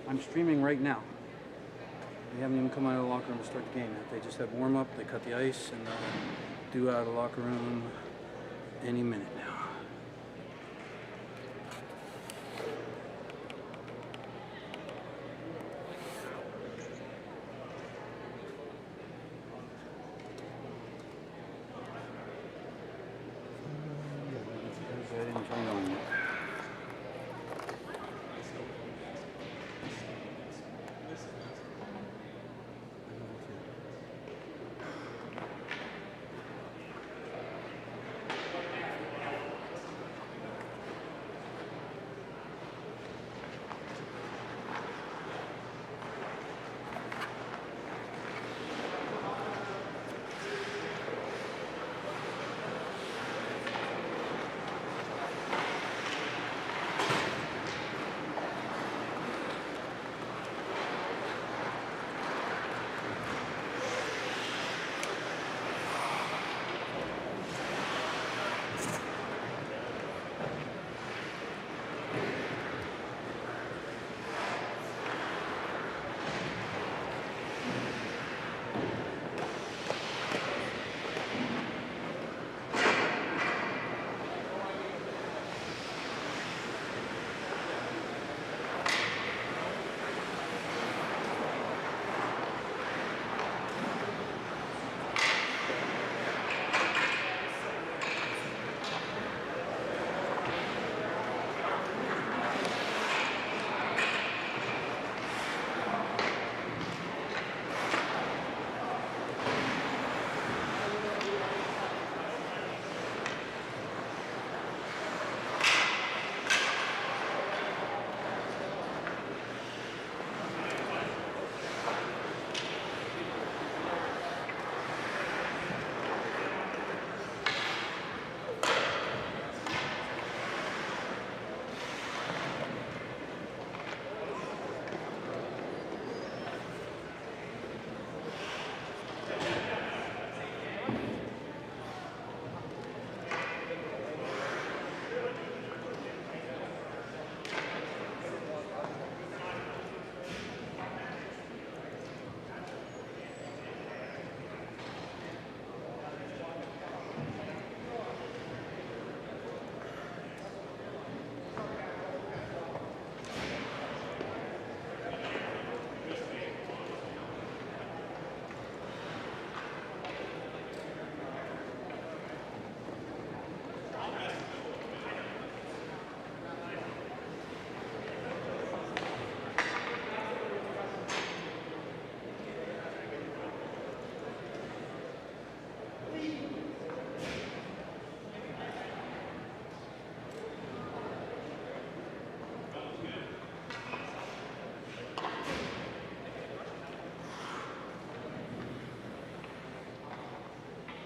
I'm streaming right now. They haven't even come out of the locker room to start the game yet. They just had warm-up, they cut the ice, and due out of the locker room any minute now. I didn't turn it on yet.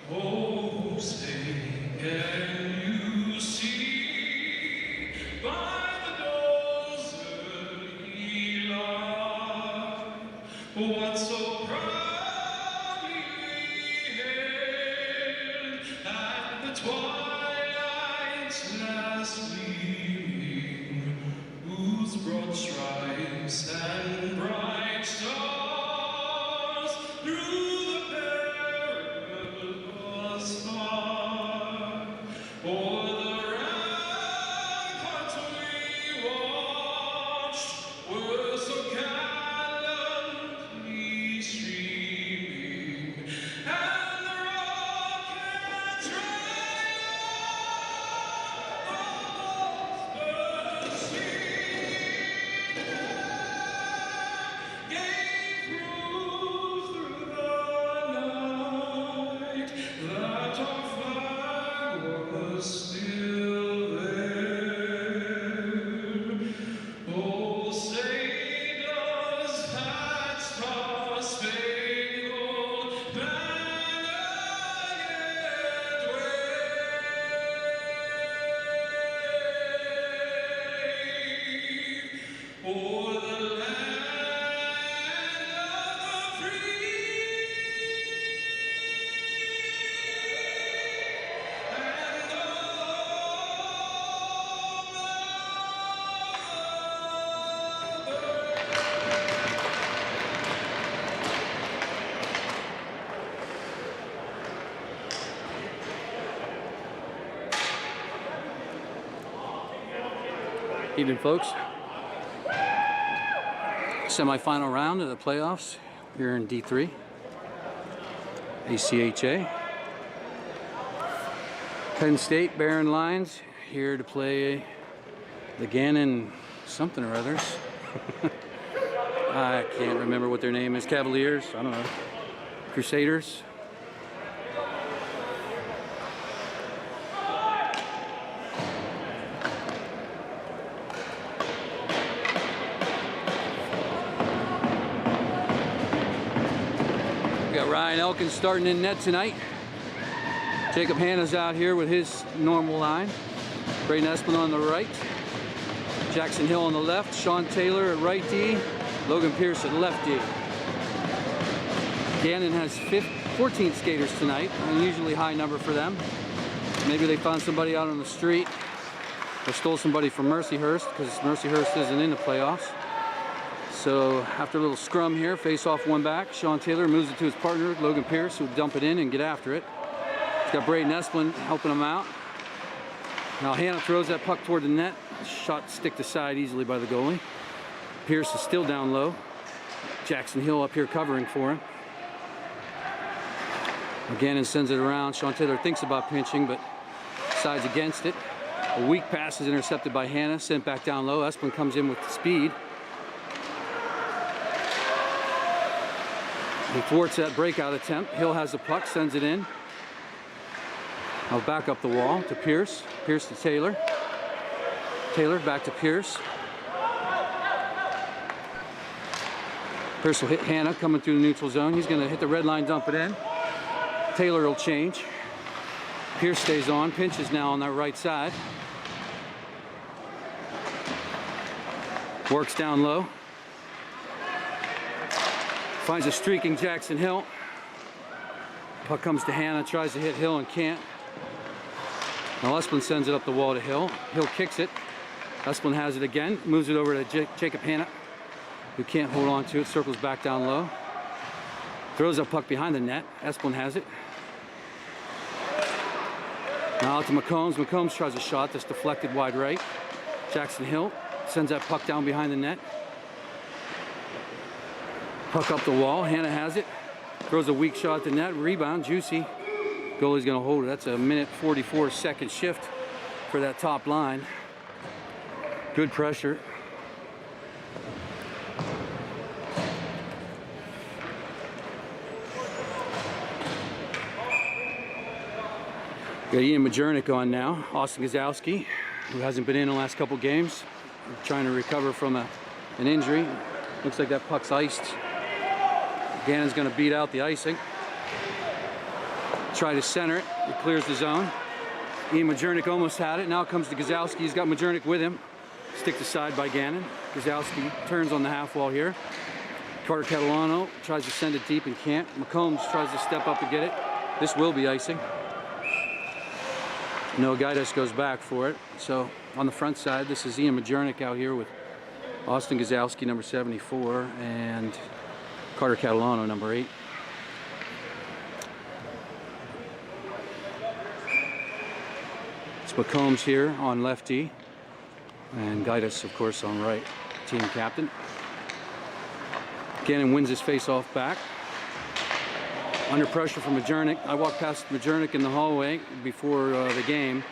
Oh, say, can you see by the doors early light what so proudly we hailed at the twilight's last gleaming, whose broad stripes and bright stars through o'er the ramparts we watched were so gallantly streaming, and the rocket triumph the sea gave Evening, folks. Semi-final round of the playoffs here in D3 ACHA. Penn State Behrend Lions here to play the Gannon something or others. I can't remember what their name is. Cavaliers, I don't know. Crusaders. We got Ryan Elkins starting in net tonight. Jacob Hanna's out here with his normal line. Braden Esplin on the right. Jackson Hill on the left. Sean Taylor at right D. Logan Pierce at left D. Gannon has 14 skaters tonight, an unusually high number for them. Maybe they found somebody out on the street or stole somebody from Mercyhurst, because Mercyhurst isn't in the playoffs. So after a little scrum here, face off one back, Sean Taylor moves it to his partner, Logan Pierce, who would dump it in and get after it. He's got Braden Esplin helping him out. Now Hanna throws that puck toward the net. Shot sticked aside easily by the goalie. Pierce is still down low. Jackson Hill up here covering for him. Gannon sends it around. Sean Taylor thinks about pinching, but decides against it. A weak pass is intercepted by Hanna, sent back down low. Esplin comes in with speed. He thwarts that breakout attempt. Hill has the puck, sends it in. Now back up the wall to Pierce. Pierce to Taylor. Taylor back to Pierce. Pierce will hit Hanna coming through the neutral zone. He's going to hit the red line, dump it in. Taylor will change. Pierce stays on. Pinch is now on that right side. Works down low. Finds a streaking Jackson Hill. Puck comes to Hanna, tries to hit Hill and can't. Now Esplin sends it up the wall to Hill. Hill kicks it. Esplin has it again, moves it over to Jacob Hanna, who can't hold on to it, circles back down low. Throws a puck behind the net. Esplin has it. Now out to McCombs. McCombs tries a shot that's deflected wide right. Jackson Hill sends that puck down behind the net. Puck up the wall. Hanna has it. Throws a weak shot at the net. Rebound. Juicy. Goalie's going to hold it. That's a minute 44-second shift for that top line. Good pressure. Got Ian Majernik on now. Austin Gazowski, who hasn't been in the last couple games, trying to recover from an injury. Looks like that puck's iced. Gannon's going to beat out the icing. Try to center it. It clears the zone. Ian Majernik almost had it. Now comes to Gazowski. He's got Majernik with him. Sticked aside by Gannon. Gazowski turns on the half wall here. Carter Catalano tries to send it deep and can't. McCombs tries to step up to get it. This will be icing. No, Gaidas goes back for it. So on the front side, this is Ian Majernik out here with Austin Gazowski, number 74, and Carter Catalano, number 8. It's McCombs here on lefty, and Gaidas, of course, on right, team captain. Gannon wins his face-off back. Under pressure from Majernik. I walked past Majernik in the hallway before the game,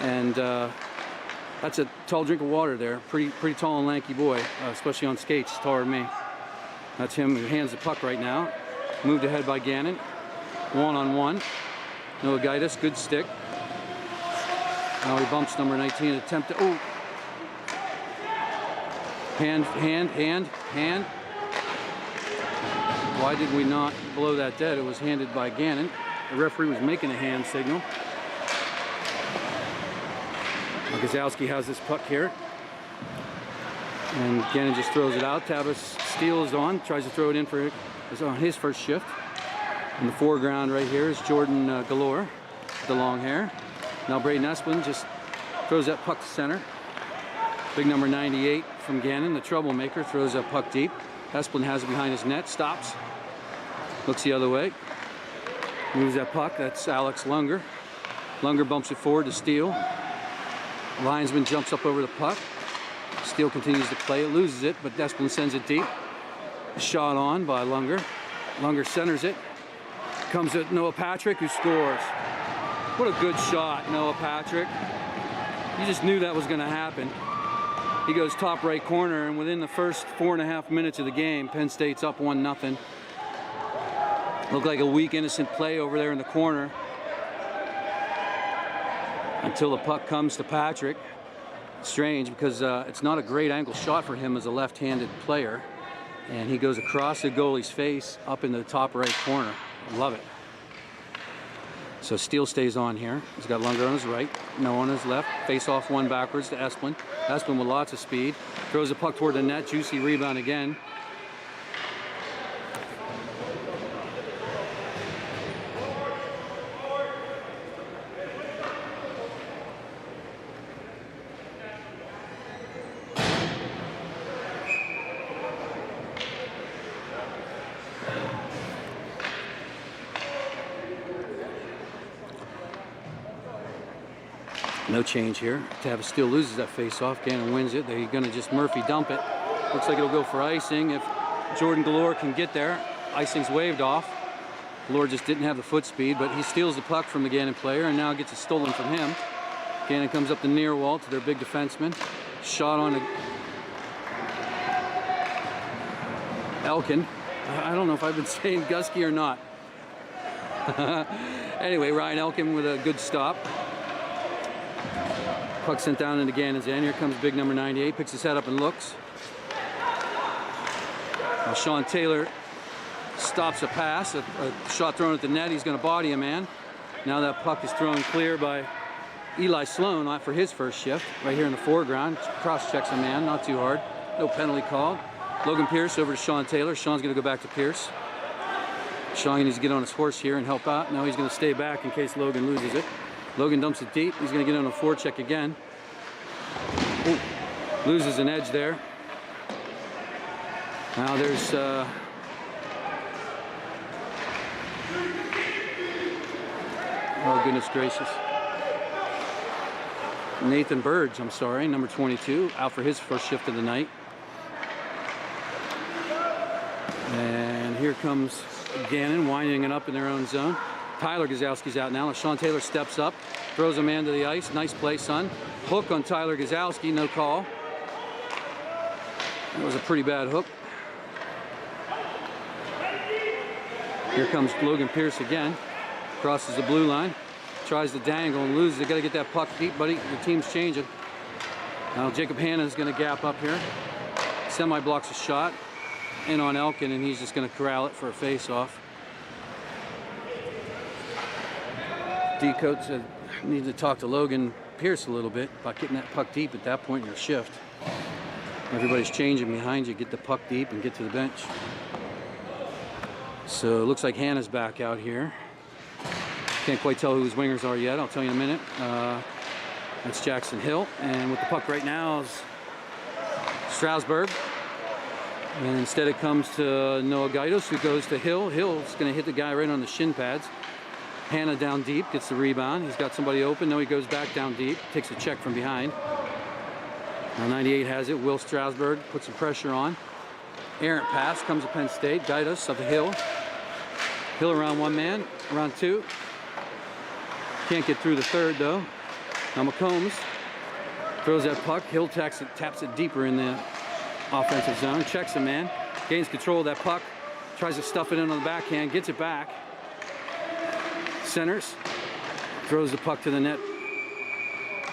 and that's a tall drink of water there. Pretty tall and lanky boy, especially on skates, taller than me. That's him who hands the puck right now. Moved ahead by Gannon. One-on-one. Noah Gaidas, good stick. Now he bumps number 19, attempt to, oh! Hand. Why did we not blow that dead? It was handed by Gannon. The referee was making a hand signal. Gazowski has this puck here. And Gannon just throws it out. Tavis Steele is on, tries to throw it in for his first shift. In the foreground right here is Jordan Galore, the long hair. Now Braden Esplin just throws that puck to center. Big number 98 from Gannon, the troublemaker, throws that puck deep. Esplin has it behind his net, stops, looks the other way, moves that puck. That's Alex Lunger. Lunger bumps it forward to Steele. Linesman jumps up over the puck. Steele continues to play it, loses it, but Esplin sends it deep. Shot on by Lunger. Lunger centers it. Comes at Noah Patrick, who scores. What a good shot, Noah Patrick. You just knew that was going to happen. He goes top right corner, and within the first 4.5 minutes of the game, Penn State's up 1-0. Looked like a weak, innocent play over there in the corner until the puck comes to Patrick. Strange, because it's not a great angle shot for him as a left-handed player. And he goes across the goalie's face up in the top right corner. Love it. So Steele stays on here. He's got Lunger on his right, no on his left. Face off one backwards to Esplin. Esplin with lots of speed. Throws the puck toward the net. Juicy rebound again. No change here. Tavis Steele loses that face-off. Gannon wins it. They're going to just Murphy dump it. Looks like it'll go for icing. If Jordan Galore can get there, icing's waved off. Galore just didn't have the foot speed, but he steals the puck from the Gannon player and now gets it stolen from him. Gannon comes up the near wall to their big defenseman. Shot on Elkin. I don't know if I've been saying Gusky or not. Anyway, Ryan Elkin with a good stop. Puck sent down into Gannon's end. Here comes big number 98. Picks his head up and looks. Now Sean Taylor stops a pass. A shot thrown at the net. He's going to body a man. Now that puck is thrown clear by Eli Sloan for his first shift. Right here in the foreground. Cross-checks a man. Not too hard. No penalty called. Logan Pierce over to Sean Taylor. Sean's going to go back to Pierce. Sean needs to get on his horse here and help out. Now he's going to stay back in case Logan loses it. Logan dumps it deep. He's going to get on a forecheck again. Ooh, loses an edge there. Now there's oh, goodness gracious. Nathan Burge, I'm sorry, number 22, out for his first shift of the night. And here comes Gannon winding it up in their own zone. Tyler Gazowski's out now. Sean Taylor steps up, throws a man to the ice. Nice play, son. Hook on Tyler Gazowski, no call. That was a pretty bad hook. Here comes Logan Pierce again. Crosses the blue line. Tries to dangle and loses. They got to get that puck deep, buddy. The team's changing. Now Jacob Hanna is going to gap up here. Semi blocks a shot in on Elkin, and he's just going to corral it for a face-off. D-Coach needs to talk to Logan Pierce a little bit about getting that puck deep at that point in your shift. Everybody's changing behind you. Get the puck deep and get to the bench. So it looks like Hannah's back out here. Can't quite tell who his wingers are yet. I'll tell you in a minute. That's Jackson Hill. And with the puck right now is Strasburg. And instead it comes to Noah Gaidos, who goes to Hill. Hill's going to hit the guy right on the shin pads. Hanna down deep, gets the rebound. He's got somebody open. No, he goes back down deep, takes a check from behind. Now 98 has it. Will Strasburg puts some pressure on. Errant pass comes to Penn State. Gaidos up the Hill. Hill around one man, around two. Can't get through the third though. Now McCombs throws that puck. Hill taps it deeper in the offensive zone. Checks a man. Gains control of that puck. Tries to stuff it in on the backhand. Gets it back. Centers, throws the puck to the net,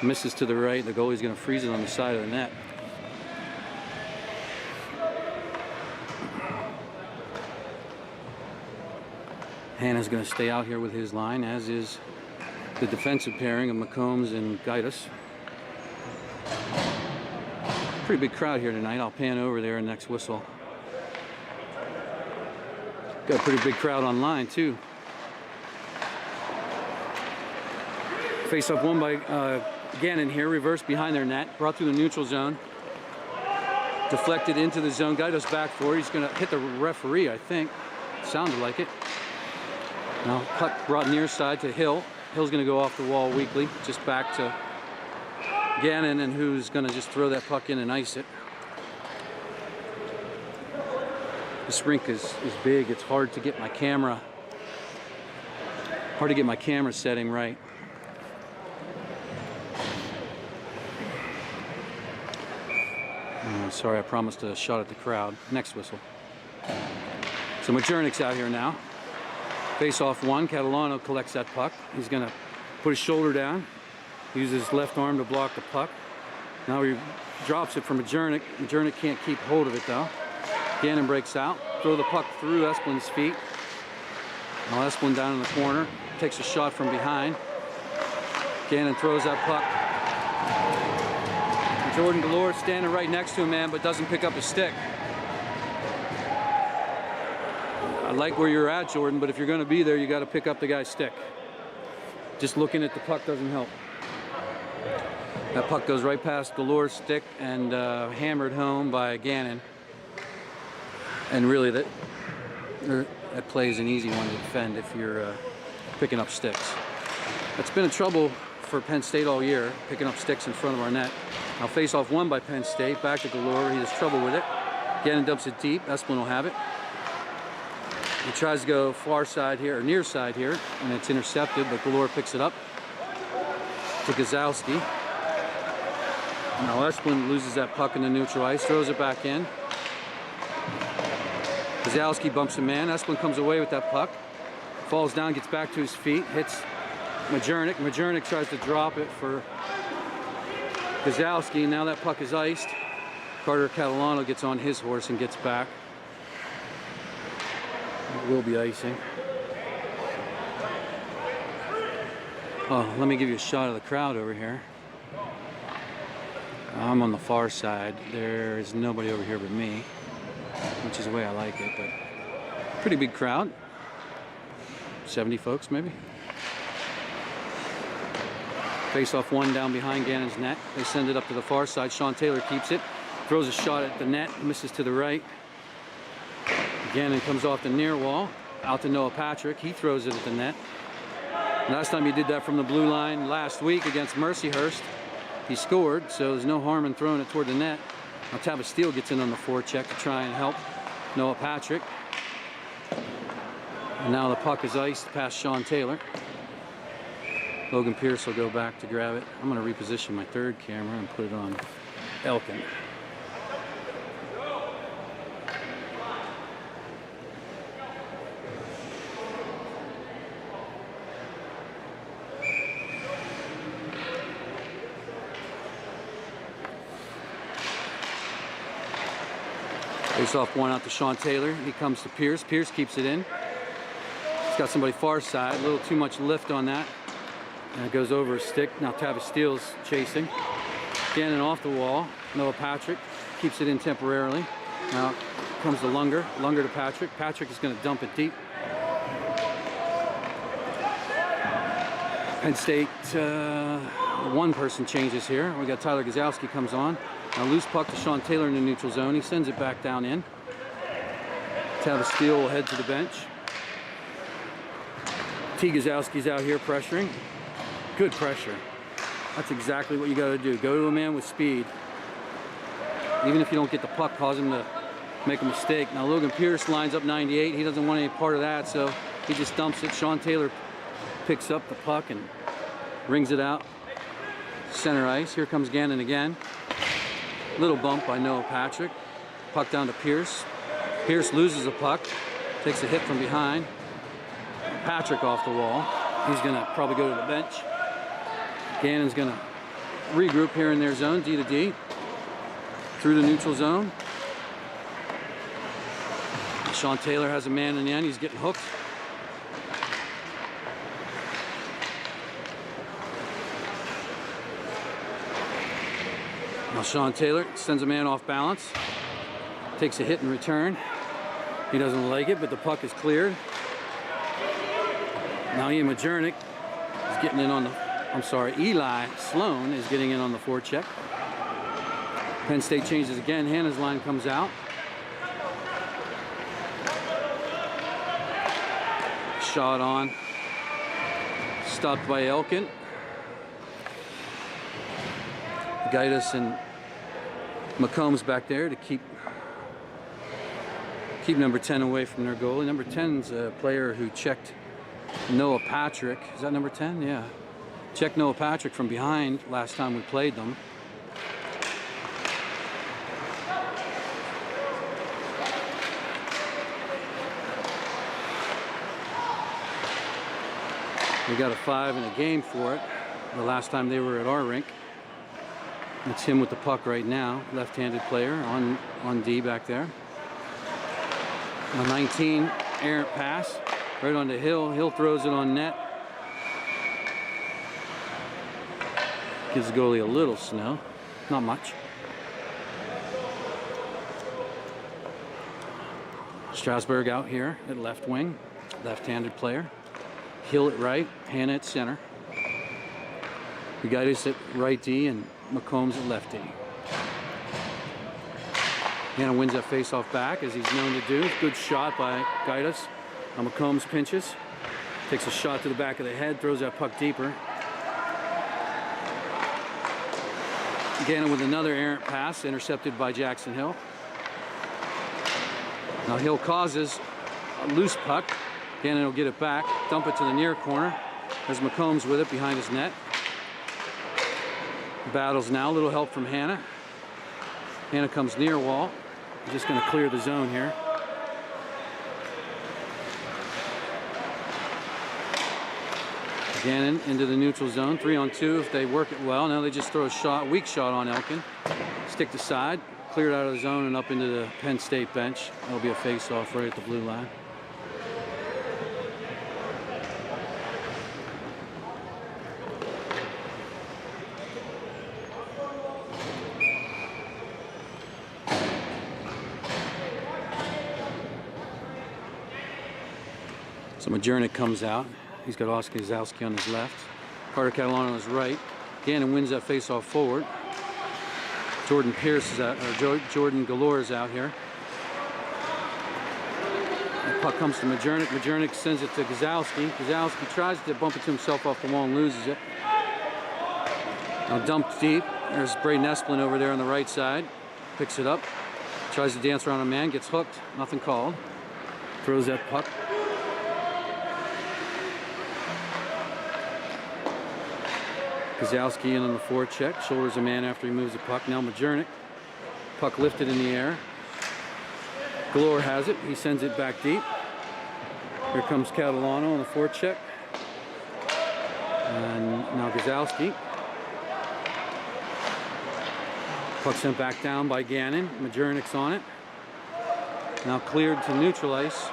misses to the right. The goalie's going to freeze it on the side of the net. Hanna's going to stay out here with his line, as is the defensive pairing of McCombs and Gaidos. Pretty big crowd here tonight. I'll pan over there next whistle. Got a pretty big crowd online too. Face up one by Gannon here, reverse behind their net, brought through the neutral zone, deflected into the zone. Gaidos back for it. He's going to hit the referee, I think. Sounded like it. Now puck brought near side to Hill. Hill's going to go off the wall weakly, just back to Gannon and who's going to just throw that puck in and ice it. This rink is big. It's hard to get my camera setting right. Sorry, I promised a shot at the crowd. Next whistle. So Majernik's out here now. Face off one. Catalano collects that puck. He's going to put his shoulder down. Uses his left arm to block the puck. Now he drops it for Behrend. Behrend can't keep hold of it though. Gannon breaks out. Throw the puck through Esplin's feet. Now Esplin down in the corner. Takes a shot from behind. Gannon throws that puck. Jordan Galore standing right next to him, man, but doesn't pick up his stick. I like where you're at, Jordan, but if you're going to be there, you got to pick up the guy's stick. Just looking at the puck doesn't help. That puck goes right past Galore's stick and hammered home by Gannon. And really, that play is an easy one to defend if you're picking up sticks. That's been a trouble for Penn State all year, picking up sticks in front of our net. Now face off one by Penn State, back to Galore. He has trouble with it. Gannon dumps it deep. Esplin will have it. He tries to go far side here, or near side here, and it's intercepted, but Galore picks it up to Gazowski. Now Esplin loses that puck in the neutral ice, throws it back in. Gazowski bumps a man. Esplin comes away with that puck, falls down, gets back to his feet, hits Behrend. Behrend tries to drop it for Gazowski. Now that puck is iced. Carter Catalano gets on his horse and gets back. It will be icing. Oh, let me give you a shot of the crowd over here. I'm on the far side. There is nobody over here but me, which is the way I like it, but pretty big crowd. 70 folks maybe. Face off one down behind Gannon's net. They send it up to the far side. Sean Taylor keeps it. Throws a shot at the net. Misses to the right. Gannon comes off the near wall. Out to Noah Patrick. He throws it at the net. Last time he did that from the blue line last week against Mercyhurst, he scored, so there's no harm in throwing it toward the net. Now Tabastille gets in on the forecheck to try and help Noah Patrick. And now the puck is iced past Sean Taylor. Logan Pierce will go back to grab it. I'm going to reposition my third camera and put it on Elkin. Face off one out to Sean Taylor. He comes to Pierce. Pierce keeps it in. He's got somebody far side. A little too much lift on that. And it goes over his stick. Now Tabastille's chasing. Gannon off the wall. Noah Patrick keeps it in temporarily. Now comes to Lunger. Lunger to Patrick. Patrick is going to dump it deep. Penn State, one person changes here. We got Tyler Gazowski comes on. Now loose puck to Sean Taylor in the neutral zone. He sends it back down in. Tabastille will head to the bench. T. Gazowski's out here pressuring. Good pressure. That's exactly what you got to do. Go to a man with speed. Even if you don't get the puck, cause him to make a mistake. Now Logan Pierce lines up 98. He doesn't want any part of that, so he just dumps it. Sean Taylor picks up the puck and rings it out. Center ice. Here comes Gannon again. Little bump by Noah Patrick. Puck down to Pierce. Pierce loses a puck. Takes a hit from behind. Patrick off the wall. He's going to probably go to the bench. Gannon's going to regroup here in their zone, D to D. Through the neutral zone. Sean Taylor has a man in the end. He's getting hooked. Now Sean Taylor sends a man off balance. Takes a hit in return. He doesn't like it, but the puck is cleared. Now Ian Behrend is getting in on the, Eli Sloan is getting in on the forecheck. Penn State changes again. Hannah's line comes out. Shot on. Stopped by Elkin. Gaitis and McCombs back there to keep number 10 away from their goalie. Number 10's a player who checked Noah Patrick. Is that number 10? Yeah. Checked Noah Patrick from behind last time we played them. We got a 5 in a game for it. The last time they were at our rink. It's him with the puck right now. Left-handed player on D back there. A 19 errant pass right onto Hill. Hill throws it on net. Gives the goalie a little snow. Not much. Strasburg out here at left wing. Left-handed player. Hill at right, Hannah at center. Gaitis at right D and McCombs at left D. Hannah wins that face-off back, as he's known to do. Good shot by Gaitis. McCombs pinches. Takes a shot to the back of the head, throws that puck deeper. Gannon with another errant pass, intercepted by Jackson Hill. Now Hill causes a loose puck. Gannon will get it back, dump it to the near corner. There's McCombs with it behind his net. Battles now, a little help from Hannah. Hannah comes near wall. Just going to clear the zone here. Gannon into the neutral zone, 3-on-2 if they work it well. Now they just throw a shot, weak shot on Elkin. Stick to side, cleared out of the zone and up into the Penn State bench. That'll be a face-off right at the blue line. So Majernik comes out. He's got Oscar Gazowski on his left. Carter Catalano on his right. Gannon wins that face-off forward. Jordan Pierce is out, or Jordan Galore is out here. The puck comes to Majernik. Majernik sends it to Gazowski. Gazowski tries to bump it to himself off the wall and loses it. Now dumped deep. There's Braden Esplin over there on the right side. Picks it up. Tries to dance around a man. Gets hooked. Nothing called. Throws that puck. Gazowski in on the forecheck, shoulders a man after he moves the puck. Now Majernik, puck lifted in the air. Galore has it, he sends it back deep. Here comes Catalano on the forecheck. And now Gazowski. Puck sent back down by Gannon. Majernik's on it. Now cleared to neutral ice.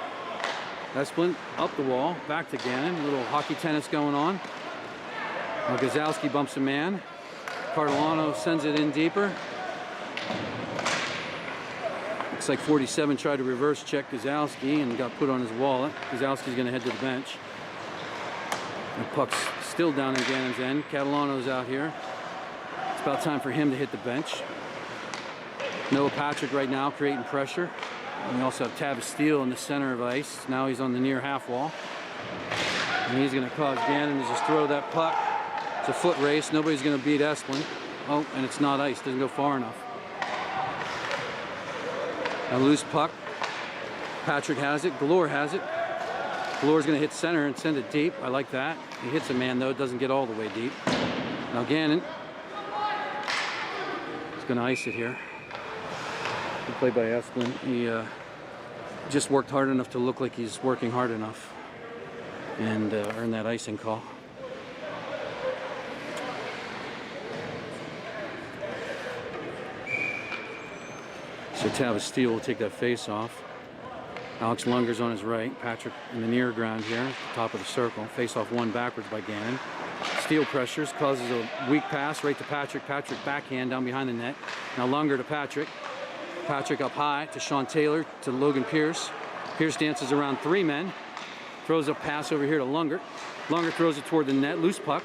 Esplin up the wall, back to Gannon. A little hockey tennis going on. Now Gazowski bumps a man. Cardellano sends it in deeper. Looks like 47 tried to reverse check Gazowski and got put on his wallet. Gazowski's going to head to the bench. The puck's still down in Gannon's end. Catalano's out here. It's about time for him to hit the bench. Noah Patrick right now creating pressure. And we also have Tavis Steele in the center of ice. Now he's on the near half wall. And he's going to cause Gannon to just throw that puck. It's a foot race. Nobody's going to beat Esplin. Oh, and it's not ice. Doesn't go far enough. A loose puck. Patrick has it. Galore has it. Galore's going to hit center and send it deep. I like that. He hits a man, though. It doesn't get all the way deep. Now Gannon is going to ice it here. Good play by Esplin. He just worked hard enough to look like he's working hard enough and earned that icing call. So Tavis Steele will take that face off. Alex Lunger's on his right. Patrick in the near ground here, at the top of the circle. Face off one backwards by Gannon. Steele pressures, causes a weak pass right to Patrick. Patrick backhand down behind the net. Now Lunger to Patrick. Patrick up high to Sean Taylor, to Logan Pierce. Pierce dances around three men. Throws a pass over here to Lunger. Lunger throws it toward the net. Loose puck.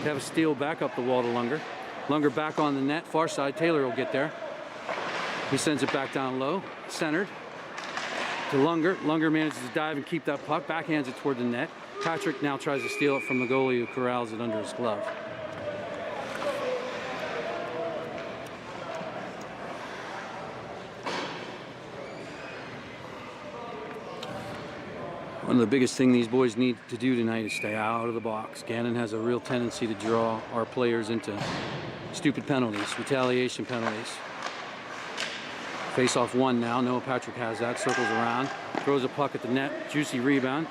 Tavis Steele back up the wall to Lunger. Lunger back on the net. Far side. Taylor will get there. He sends it back down low. Centered to Lunger. Lunger manages to dive and keep that puck. Backhands it toward the net. Patrick now tries to steal it from the goalie who corrals it under his glove. One of the biggest things these boys need to do tonight is stay out of the box. Gannon has a real tendency to draw our players into stupid penalties, retaliation penalties. Face off one now. Noah Patrick has that. Circles around. Throws a puck at the net. Juicy rebound.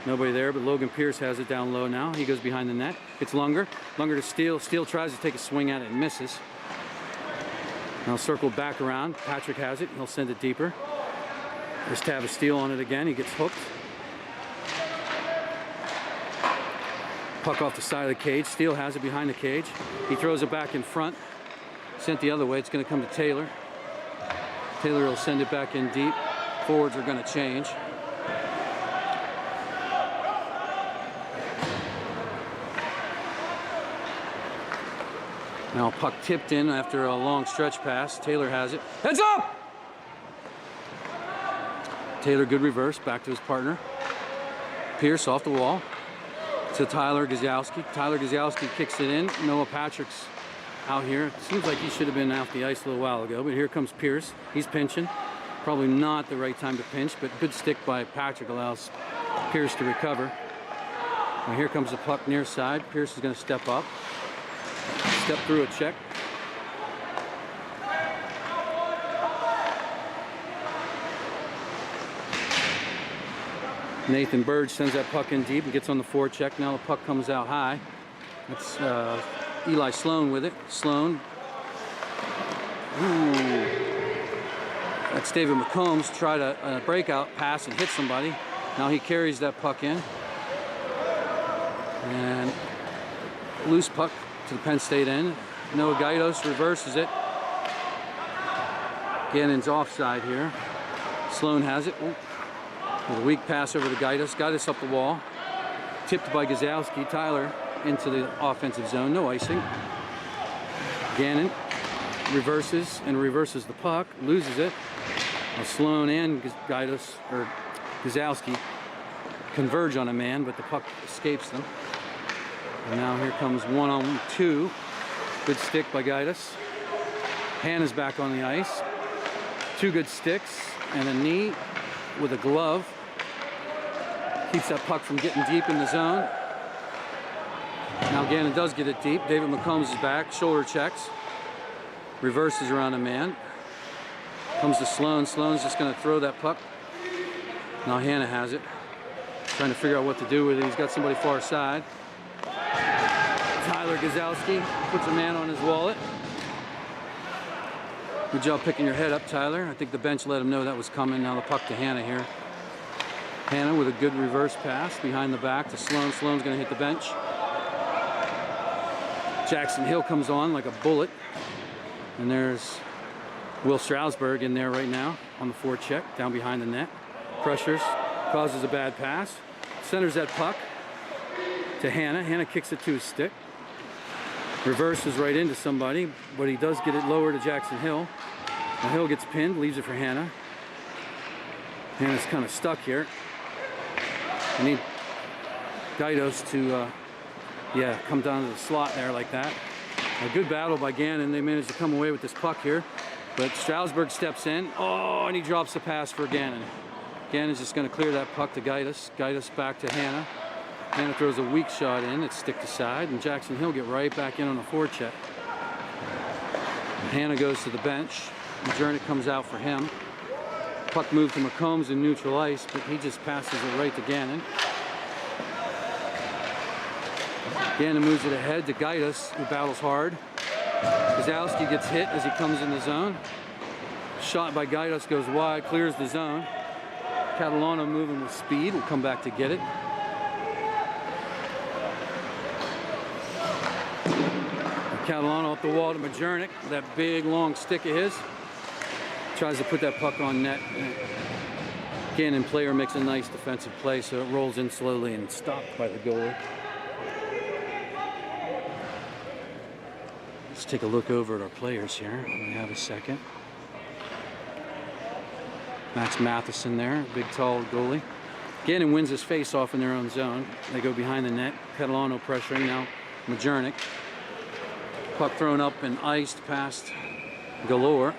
Nobody there, but Logan Pierce has it down low now. He goes behind the net. It's Lunger. Lunger to Steele. Steele tries to take a swing at it and misses. Now circle back around. Patrick has it. He'll send it deeper. There's Tavis Steele on it again. He gets hooked. Puck off the side of the cage. Steele has it behind the cage. He throws it back in front. Sent the other way. It's going to come to Taylor. Taylor will send it back in deep. Forwards are going to change. Now puck tipped in after a long stretch pass. Taylor has it. Heads up! Taylor, good reverse. Back to his partner. Pierce off the wall. To Tyler Gazowski. Tyler Gazowski kicks it in. Noah Patrick's out here. Seems like he should have been off the ice a little while ago, but here comes Pierce. He's pinching. Probably not the right time to pinch, but good stick by Patrick allows Pierce to recover. Now here comes the puck near side. Pierce is going to step up. Step through a check. Nathan Burge sends that puck in deep and gets on the forecheck. Now the puck comes out high. It's Eli Sloan with it. Sloan. Ooh. That's David McCombs. Tried a breakout pass and hit somebody. Now he carries that puck in. And loose puck to the Penn State end. Noah Gaidos reverses it. Gannon's offside here. Sloan has it. Ooh. With a weak pass over to Gaidos. Gaidos up the wall. Tipped by Gazowski. Tyler into the offensive zone. No icing. Gannon reverses and reverses the puck. Loses it. Now Sloan and Gaidos, or Gazowski, converge on a man, but the puck escapes them. And now here comes 1-on-2. Good stick by Gaidos. Hannah's back on the ice. Two good sticks and a knee with a glove. Keeps that puck from getting deep in the zone. Now Gannon does get it deep. David McCombs is back. Shoulder checks. Reverses around a man. Comes to Sloan. Sloan's just going to throw that puck. Now Hannah has it. Trying to figure out what to do with it. He's got somebody far side. Tyler Gazowski puts a man on his wallet. Good job picking your head up, Tyler. I think the bench let him know that was coming. Now the puck to Hannah here. Hannah with a good reverse pass behind the back to Sloan. Sloan's going to hit the bench. Jackson Hill comes on like a bullet. And there's Will Strasburg in there right now on the forecheck, down behind the net. Pressures, causes a bad pass. Centers that puck to Hannah. Hannah kicks it to his stick. Reverses right into somebody, but he does get it lower to Jackson Hill. Now Hill gets pinned, leaves it for Hannah. Hannah's kind of stuck here. I need Gaidos to, come down to the slot there like that. A good battle by Gannon. They managed to come away with this puck here. But Strasburg steps in. Oh, and he drops the pass for Gannon. Gannon's just going to clear that puck to Gaidos. Gaidos back to Hannah. Hannah throws a weak shot in. It's stick to side. And Jackson Hill get right back in on the forecheck. Hannah goes to the bench. Majernik comes out for him. Puck moved to McCombs in neutral ice, but he just passes it right to Gannon. Gannon moves it ahead to Gaidos, who battles hard. Gazowski gets hit as he comes in the zone. Shot by Gaidos goes wide, clears the zone. Catalano moving with speed, will come back to get it. Catalano up the wall to Majernik, that big long stick of his. Tries to put that puck on net. Gannon player makes a nice defensive play, so it rolls in slowly and stopped by the goalie. Let's take a look over at our players here. We have a second. Max Matheson there, big tall goalie. Gannon wins his face off in their own zone. They go behind the net. Catalano pressuring now. Majernik. Puck thrown up and iced past Galore.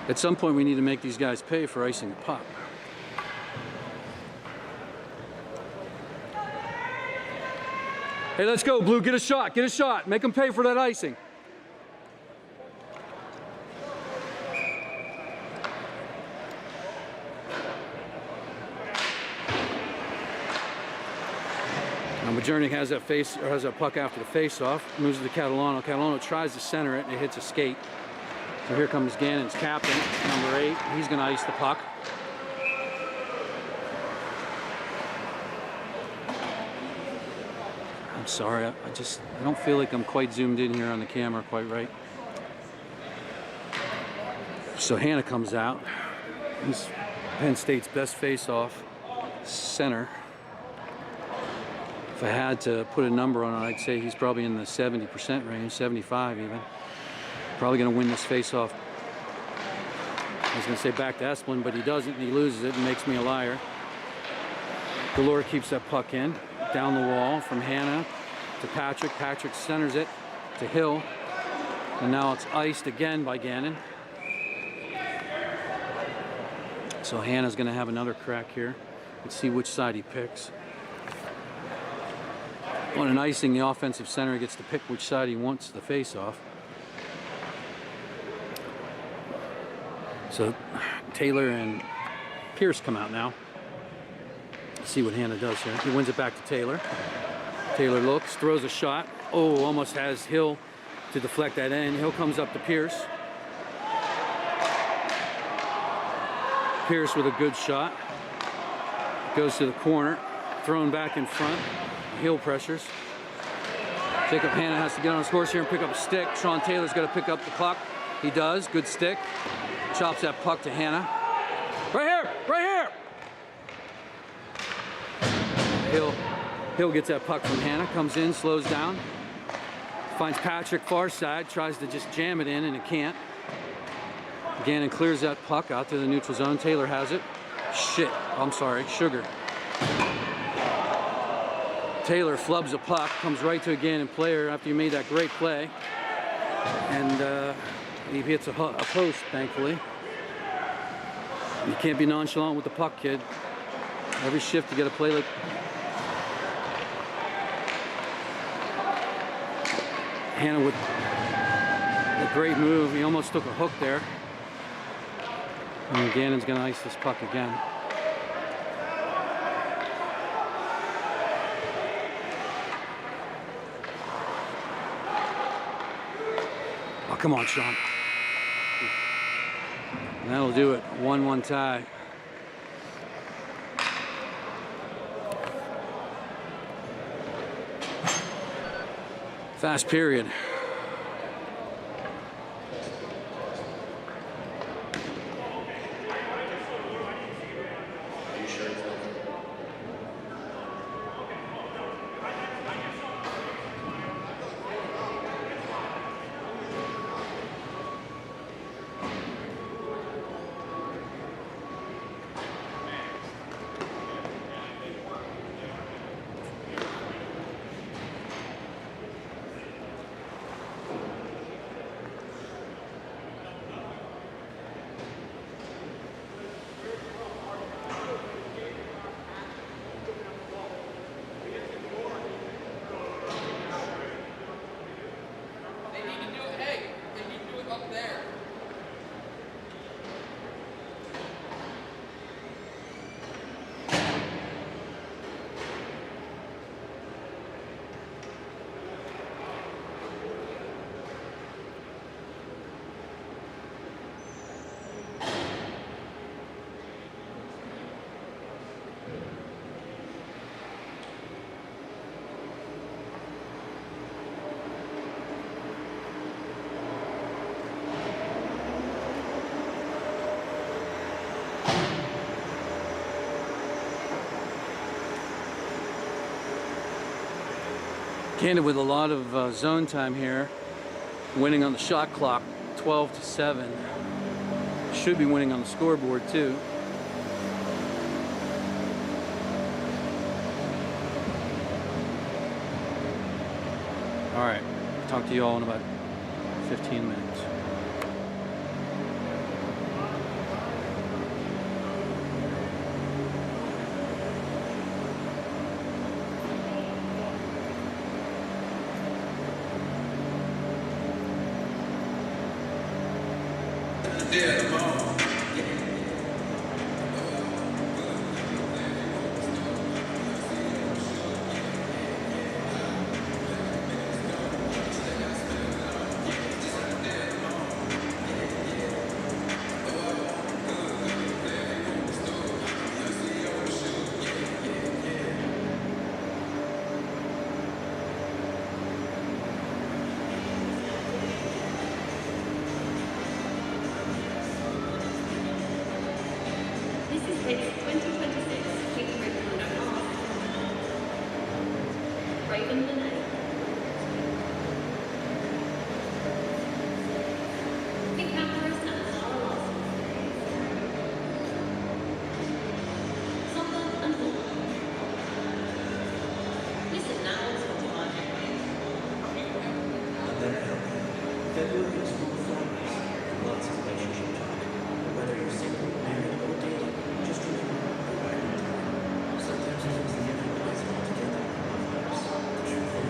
At some point we need to make these guys pay for icing the puck. Hey, let's go, Blue. Get a shot. Get a shot. Make them pay for that icing. Now, Behrend has that puck after the face-off. Moves it to Catalano. Catalano tries to center it, and it hits a skate. So here comes Gannon's captain, number 8. He's going to ice the puck. I'm sorry, I don't feel like I'm quite zoomed in here on the camera quite right. So Hannah comes out. He's Penn State's best face-off center. If I had to put a number on it, I'd say he's probably in the 70% range, 75 even. Probably going to win this face-off. I was going to say back to Esplin, but he doesn't, and he loses it and makes me a liar. Galore keeps that puck in, down the wall from Hannah to Patrick. Patrick centers it to Hill, and now it's iced again by Gannon. So Hannah's going to have another crack here. Let's see which side he picks. On an icing, the offensive center gets to pick which side he wants the face-off. So Taylor and Pierce come out now. Let's see what Hannah does here. He wins it back to Taylor. Taylor looks, throws a shot. Oh, almost has Hill to deflect that in. Hill comes up to Pierce. Pierce with a good shot. Goes to the corner, thrown back in front. Hill pressures. Jacob Hannah has to get on his horse here and pick up a stick. Sean Taylor's got to pick up the puck. He does. Good stick. Chops that puck to Hannah. Right here! Right here! Hill gets that puck from Hannah. Comes in, slows down. Finds Patrick far side. Tries to just jam it in, and it can't. Gannon clears that puck out to the neutral zone. Taylor has it. Shit. I'm sorry. Sugar. Taylor flubs a puck, comes right to a Gannon player after he made that great play. And he hits a post, thankfully. You can't be nonchalant with the puck, kid. Every shift you got to play like... Hannah with a great move. He almost took a hook there. And Gannon's going to ice this puck again. Oh, come on, Sean. And that'll do it. 1-1 tie. Fast period. Candid with a lot of zone time here, winning on the shot clock, 12-7. Should be winning on the scoreboard too. All right, talk to you all in about 15 minutes. This is Hits 2026 featuring Bruno Mars, Raven Lene, Pink Panthers and Zara Larsson, Samba and more. Listen now on Spotify. February is full of flowers, lots of relationship talk. Whether you're single, married, or dating, just remember you're right on time. Sometimes it is the everybody's all together. The truth is,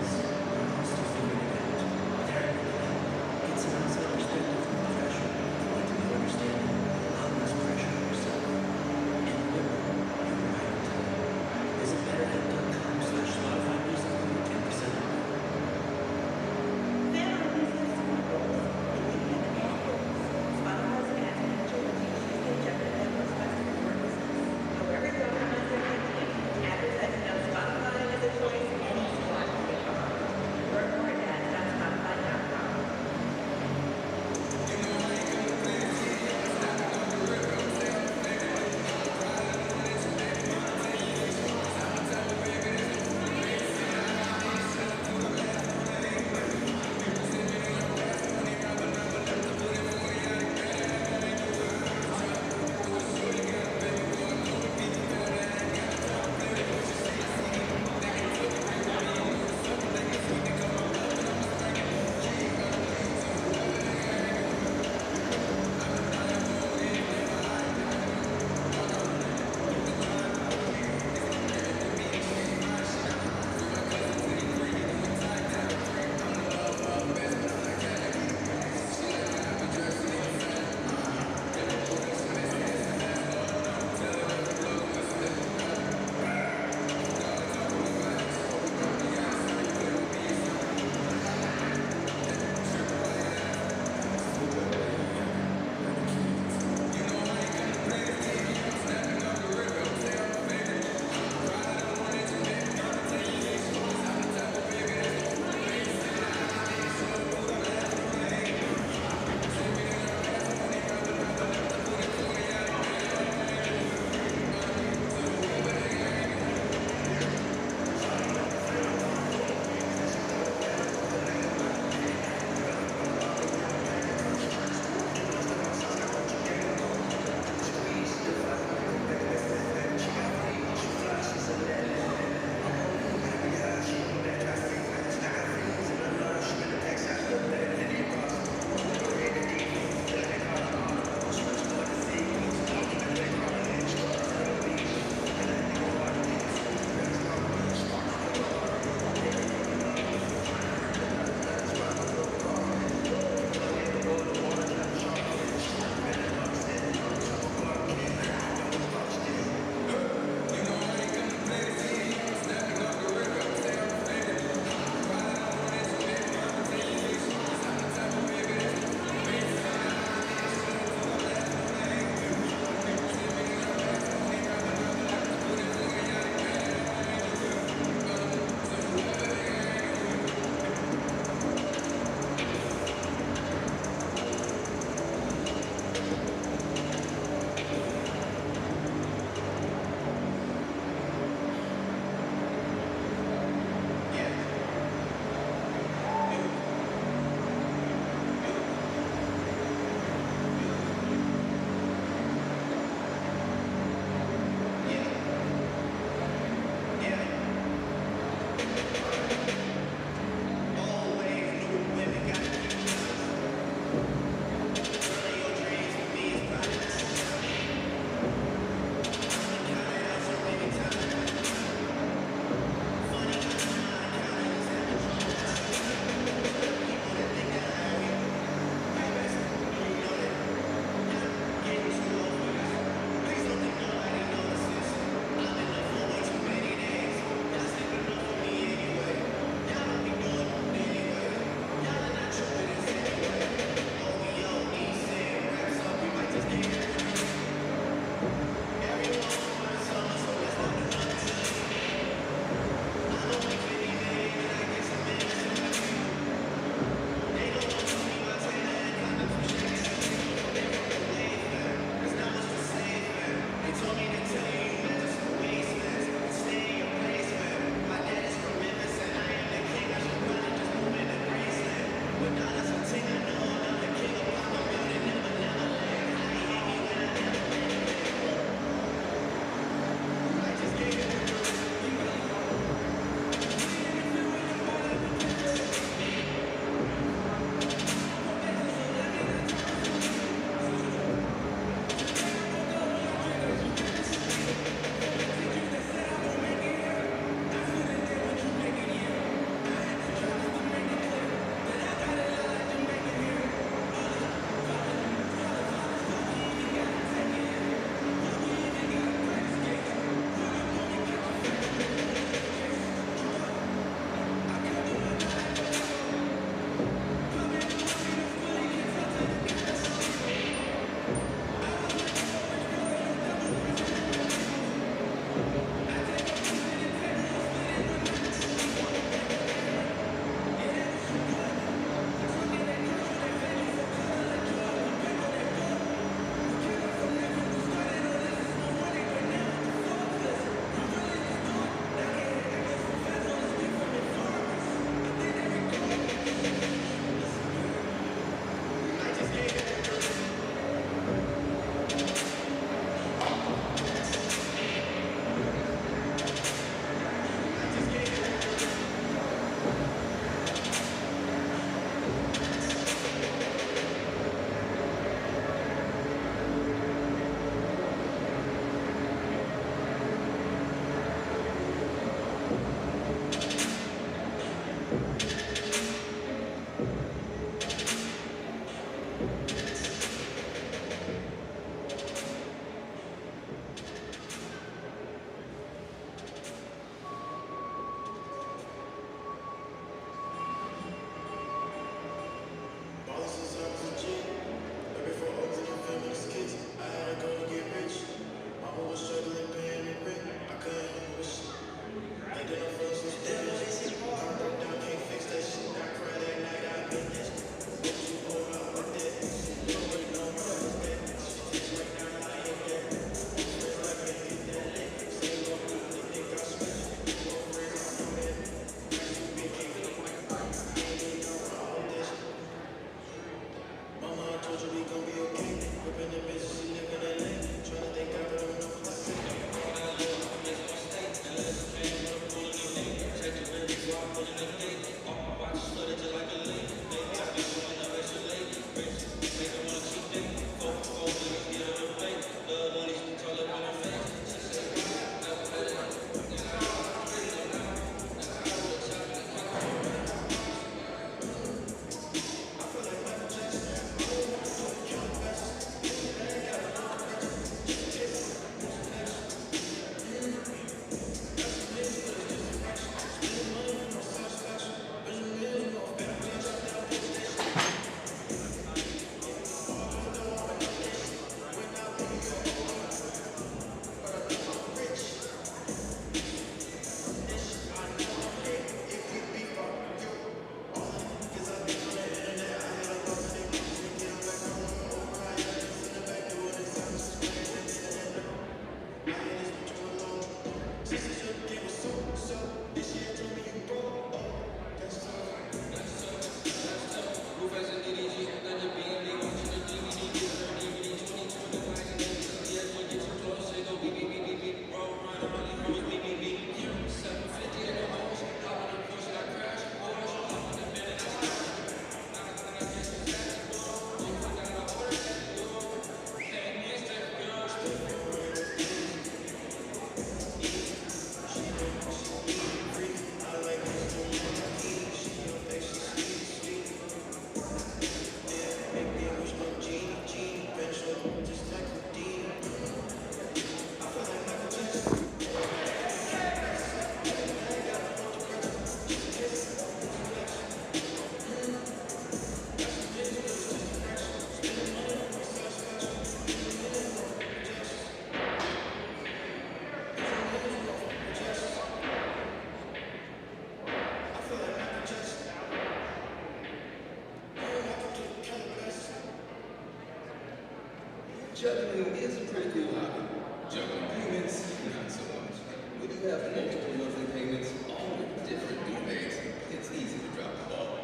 Juggling is a pretty cool hobby. Juggling payments, not so much. When you have multiple monthly payments, all with different due dates, it's easy to drop the ball.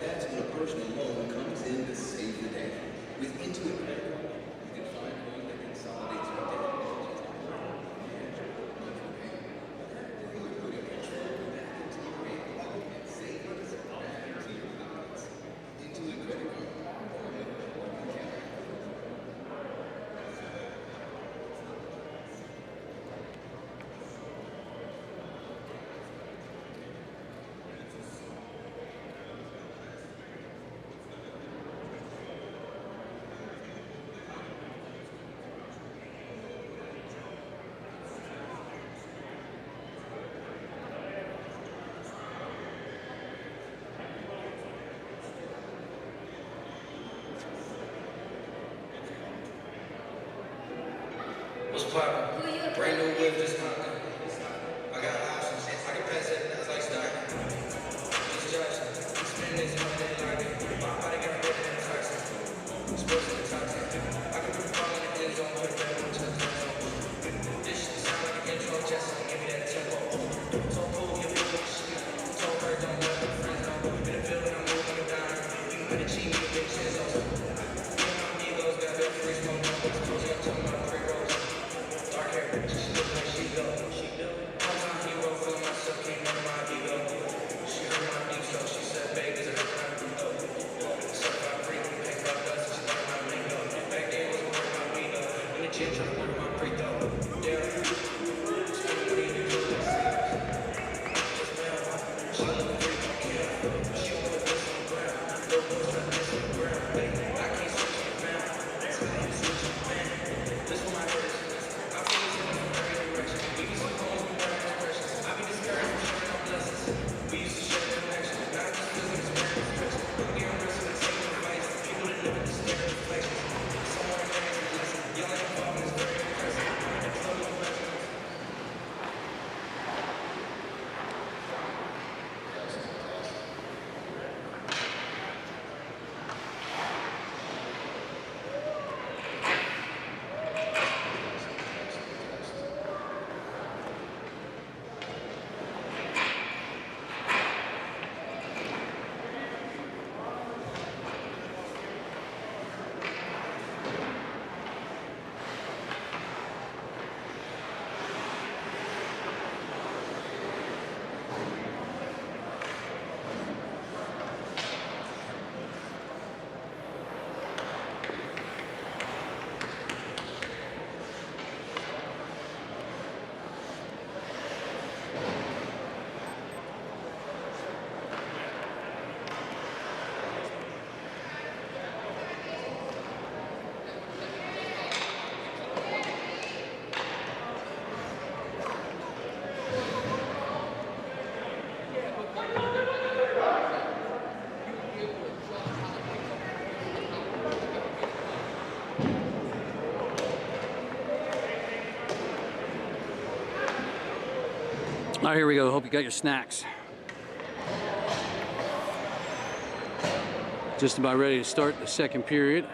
That's when a personal loan comes in to save the day. With Intuit Credit Card, you can find one that consolidates your debt and just manage your monthly payment. You can put control back into your bank and savings back into your pockets. Intuit Credit Card. What's poppin'? Brand new whip, just knockin'. I got options, I can pass it, that's like stocking. It's Johnson, spend this money like it. My body got better than toxic. Sports in the toxic. I can put the ball in the end zone, put it back on the touchdown. This shit sound like an intro, just give me that tempo. So cool, you feel like shit. So hurt, don't let my friends know. In the field, I'm moving it down. You can put a cheat, you big shit, so. My amigos got that free smoke, no one's told you I'm talking about pre-rolls. Dark hair, she look like she go. Hometown hero, feeling myself, can't run my ego. She heard my beat, so she said, babe, is it her time to go? Certified freak, pack about dust, she like my lingo. Back then, was working my beat up. In the gym, trying to work my free throw. Yeah. Spend money in the club, let's see. Just now, she look free, don't care. She wanna put this on the ground. Little boys try to this on the ground. Babe, I can't switch on the man. That's how you switch on the man. This for my hurt. All right, here we go. Hope you got your snacks. Just about ready to start the second period.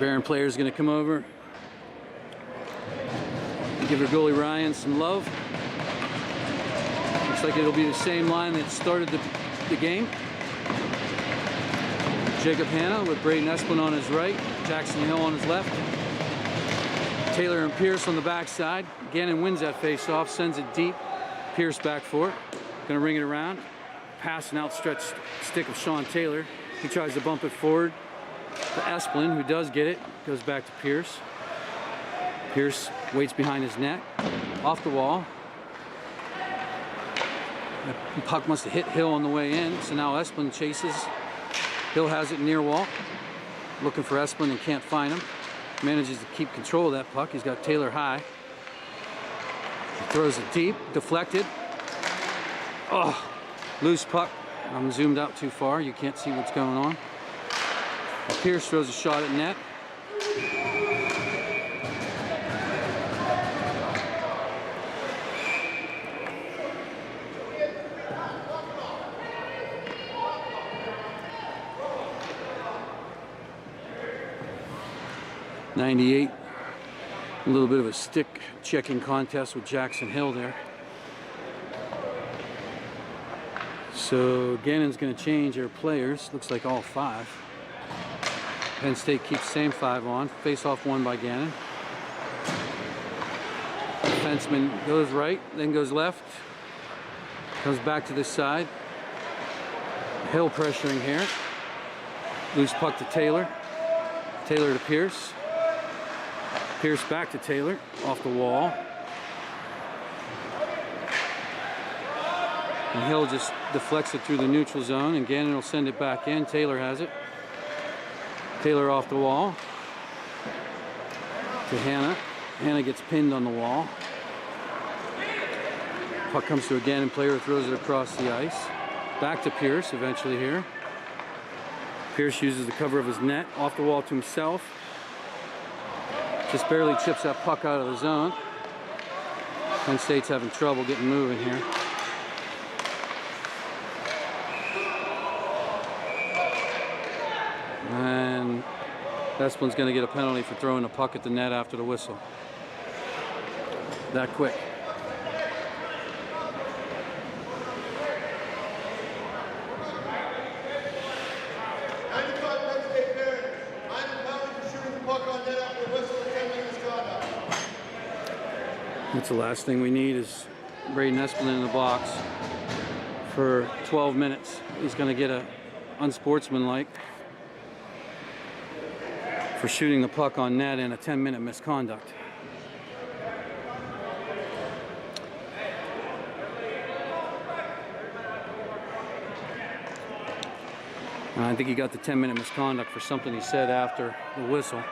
Behrend player is going to come over, give her goalie Ryan some love. Looks like it'll be the same line that started the game. Jacob Hanna with Braden Esplin on his right, Jackson Hill on his left. Taylor and Pierce on the backside. Gannon wins that face-off, sends it deep. Pierce back for it. Gonna ring it around. Pass an outstretched stick of Sean Taylor. He tries to bump it forward to Esplin, who does get it. Goes back to Pierce. Pierce waits behind his net. Off the wall. The puck must have hit Hill on the way in, so now Esplin chases. Hill has it near wall, looking for Esplin and can't find him. Manages to keep control of that puck. He's got Taylor high. He throws it deep, deflected. Oh, loose puck. I'm zoomed out too far. You can't see what's going on. Pierce throws a shot at net. 98. A little bit of a stick checking contest with Jackson Hill there. So Gannon's going to change their players. Looks like all 5. Penn State keeps same 5 on. Face-off won by Gannon. Defenseman goes right, then goes left. Comes back to this side. Hill pressuring here. Loose puck to Taylor. Taylor to Pierce. Pierce back to Taylor. Off the wall. And Hill just deflects it through the neutral zone, and Gannon will send it back in. Taylor has it. Taylor off the wall to Hannah. Hannah gets pinned on the wall. Puck comes to a Gannon player who throws it across the ice. Back to Pierce eventually here. Pierce uses the cover of his net, off the wall to himself. Just barely chips that puck out of the zone. Penn State's having trouble getting moving here. And Esplin's going to get a penalty for throwing the puck at the net after the whistle. That quick. That's the last thing we need is Braden Esplin in the box for 12 minutes. He's going to get a unsportsmanlike for shooting the puck on net and a 10-minute misconduct. And I think he got the 10-minute misconduct for something he said after the whistle.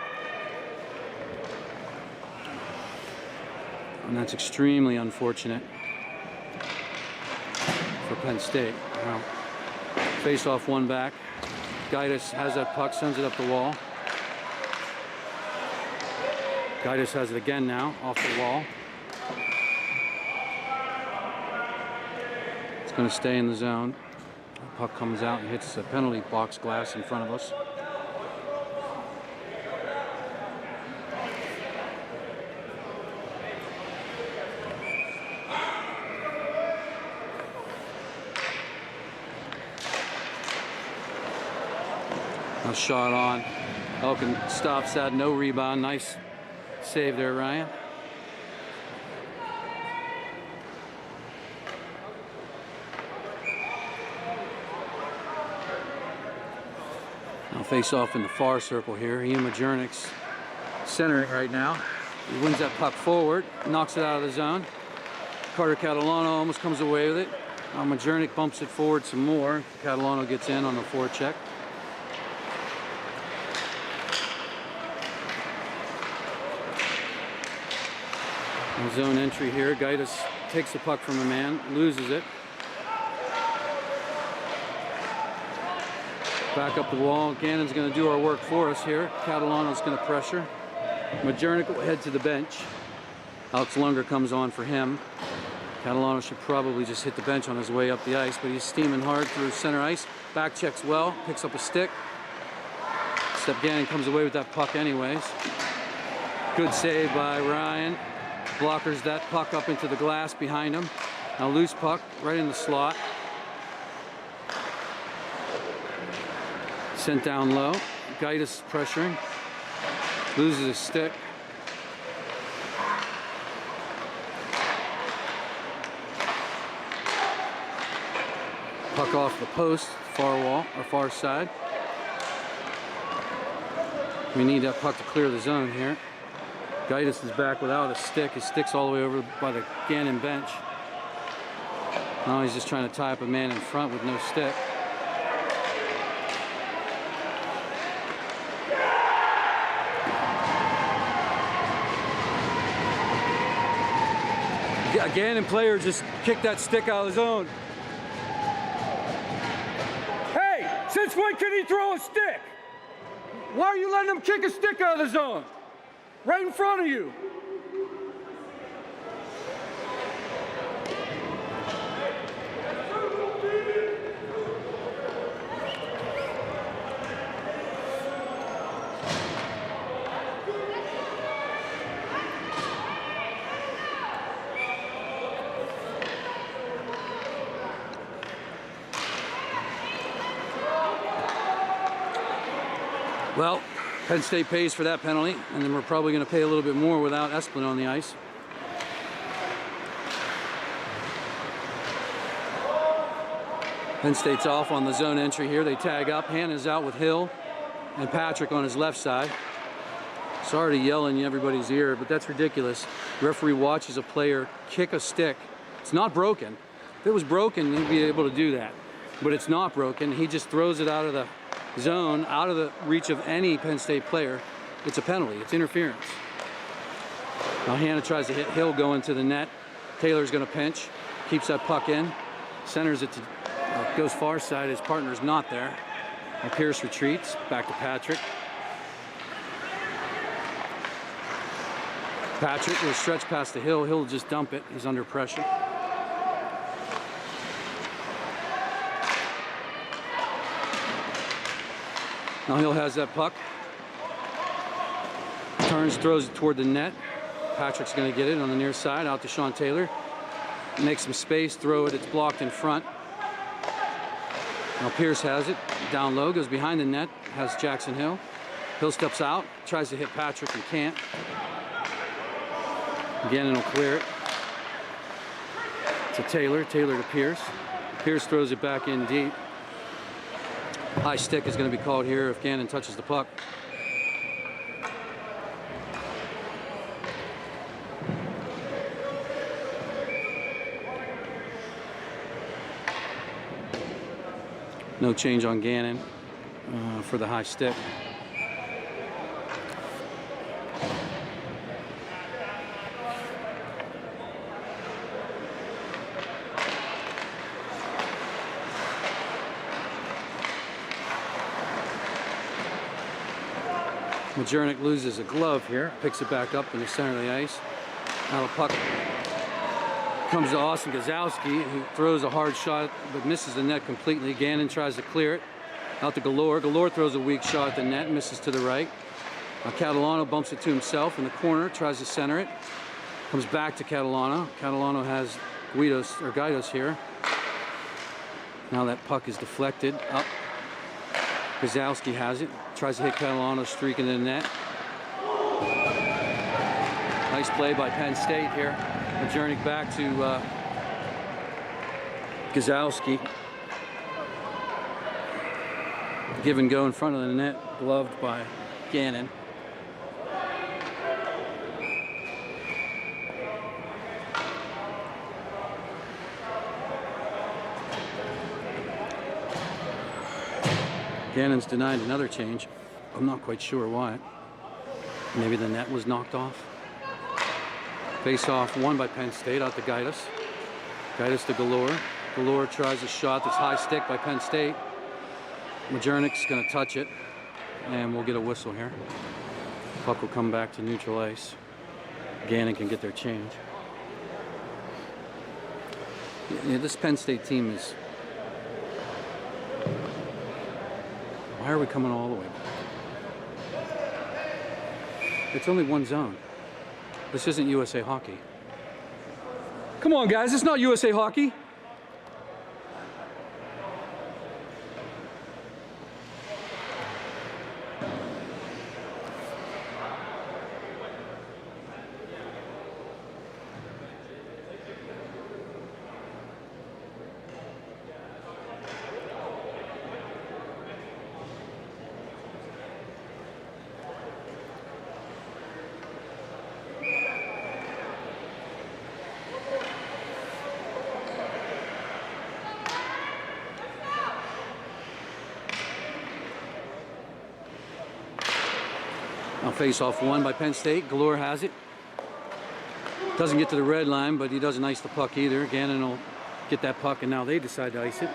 And that's extremely unfortunate for Penn State. Now, face-off one back. Gaitis has that puck, sends it up the wall. Gaitis has it again now, off the wall. It's going to stay in the zone. The puck comes out and hits the penalty box glass in front of us. A shot on. Elkin stops that, no rebound. Nice save there, Ryan. Now face off in the far circle here. Ian Majernik's centering right now. He wins that puck forward, knocks it out of the zone. Carter Catalano almost comes away with it. Majernik bumps it forward some more. Catalano gets in on the forecheck. Zone entry here. Gaitis takes the puck from a man, loses it. Back up the wall. Gannon's going to do our work for us here. Catalano's going to pressure. Majernik will head to the bench. Alex Lunger comes on for him. Catalano should probably just hit the bench on his way up the ice, but he's steaming hard through center ice. Back checks well, picks up a stick. Except Gannon comes away with that puck anyways. Good save by Ryan. Blockers that puck up into the glass behind him. Now loose puck right in the slot. Sent down low. Gaitis pressuring. Loses his stick. Puck off the post, far wall, or far side. We need that puck to clear the zone here. Gaitis is back without a stick. His stick's all the way over by the Gannon bench. Now he's just trying to tie up a man in front with no stick. A Gannon player just kicked that stick out of the zone. Hey, since when can he throw a stick? Why are you letting him kick a stick out of the zone? Right in front of you. Well, Penn State pays for that penalty, and then we're probably going to pay a little bit more without Esplin on the ice. Penn State's off on the zone entry here. They tag up. Hannah's out with Hill and Patrick on his left side. Sorry to yell in everybody's ear, but that's ridiculous. Referee watches a player kick a stick. It's not broken. If it was broken, he'd be able to do that. But it's not broken. He just throws it out of the zone, out of the reach of any Penn State player. It's a penalty. It's interference. Now Hannah tries to hit Hill going to the net. Taylor's going to pinch. Keeps that puck in. Centers it to goes far side. His partner's not there. And Pierce retreats back to Patrick. Patrick will stretch past the Hill. He'll just dump it. He's under pressure. Now Hill has that puck. Turns, throws it toward the net. Patrick's going to get it on the near side, out to Sean Taylor. Makes some space, throw it. It's blocked in front. Now Pierce has it, down low, goes behind the net, has Jackson Hill. Hill steps out, tries to hit Patrick and can't. Again, it'll clear it. To Taylor, Taylor to Pierce. Pierce throws it back in deep. High stick is going to be called here if Gannon touches the puck. No change on Gannon for the high stick. Majernik loses a glove here, picks it back up in the center of the ice. Now the puck comes to Austin Gazowski, who throws a hard shot but misses the net completely. Gannon tries to clear it out to Galore. Galore throws a weak shot at the net, misses to the right. Catalano bumps it to himself in the corner, tries to center it. Comes back to Catalano. Catalano has Guidos here. Now that puck is deflected up. Gazowski has it, tries to hit Catalano, streaking in the net. Nice play by Penn State here. Majernik back to Gazowski. Give and go in front of the net, gloved by Gannon. Gannon's denied another change. I'm not quite sure why. Maybe the net was knocked off. Face off won by Penn State out to Guidos. Guidos to Galore. Galore tries a shot that's high stick by Penn State. Majernik's going to touch it, and we'll get a whistle here. Puck will come back to neutral ice. Gannon can get their change. Yeah, this Penn State team is... Why are we coming all the way back? It's only one zone. This isn't USA Hockey. Come on, guys, it's not USA Hockey. Now face-off won by Penn State. Galore has it. Doesn't get to the red line, but he doesn't ice the puck either. Gannon will get that puck, and now they decide to ice it.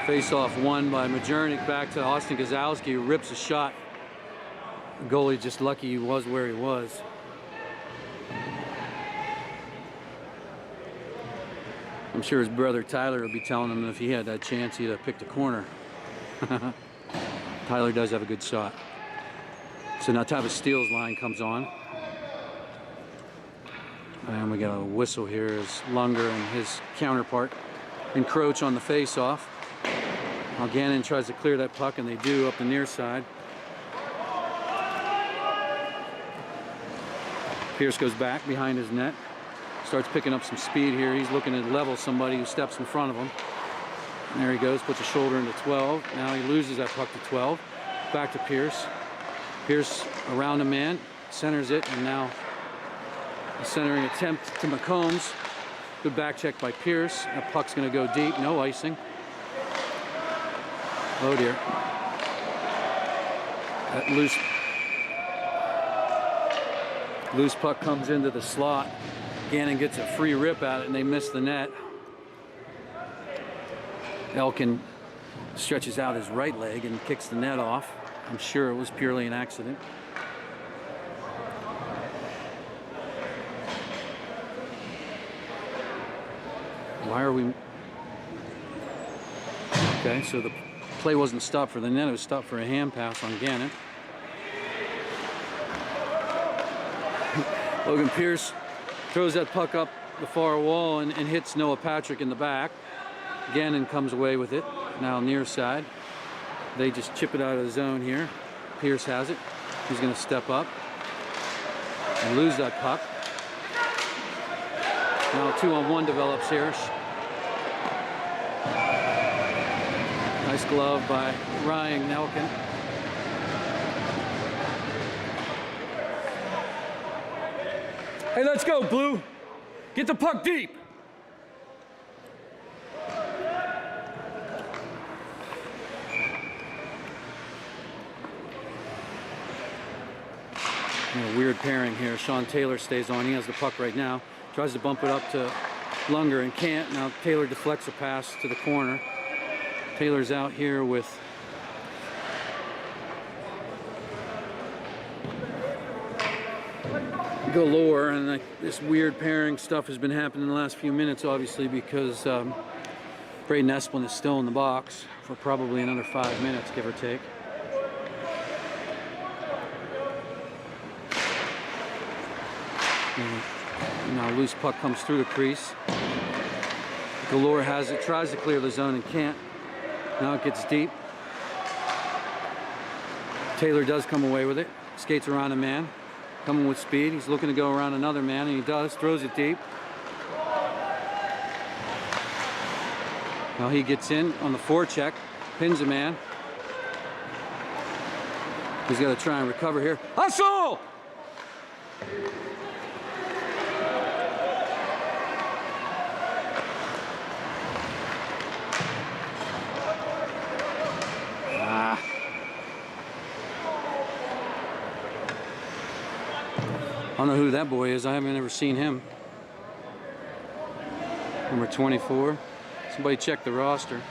Face-off won by Majernik back to Austin Gazowski, who rips a shot. The goalie just lucky he was where he was. I'm sure his brother Tyler will be telling him that if he had that chance, he'd have picked a corner. Tyler does have a good shot. So now Tavis Steele's line comes on. And we got a whistle here as Lunger and his counterpart encroach on the face-off. Now Gannon tries to clear that puck, and they do up the near side. Pierce goes back behind his net. Starts picking up some speed here. He's looking to level somebody who steps in front of him. And there he goes, puts a shoulder into 12. Now he loses that puck to 12. Back to Pierce. Pierce around a man, centers it, and now a centering attempt to McCombs. Good back check by Pierce. That puck's going to go deep. No icing. Oh dear. That loose puck comes into the slot. Gannon gets a free rip at it, and they miss the net. Elkin stretches out his right leg and kicks the net off. I'm sure it was purely an accident. Why are we... Okay, so the play wasn't stopped for the net. It was stopped for a hand pass on Gannon. Logan Pierce throws that puck up the far wall and hits Noah Patrick in the back. Gannon comes away with it. Now near side. They just chip it out of the zone here. Pierce has it. He's going to step up and lose that puck. Now a 2-on-1 develops here. Nice glove by Ryan Elkin. Hey, let's go, Blue. Get the puck deep. A weird pairing here. Sean Taylor stays on. He has the puck right now. Tries to bump it up to Lunger and can't. Now Taylor deflects a pass to the corner. Taylor's out here with Galore, and this weird pairing stuff has been happening in the last few minutes, obviously, because Braden Esplin is still in the box for probably another 5 minutes, give or take. And now a loose puck comes through the crease. Galore has it, tries to clear the zone and can't. Now it gets deep. Taylor does come away with it. Skates around a man. Coming with speed. He's looking to go around another man, and he does. Throws it deep. Now he gets in on the forecheck. Pins a man. He's got to try and recover here. Hustle! I don't know who that boy is. I haven't ever seen him. Number 24. Somebody check the roster.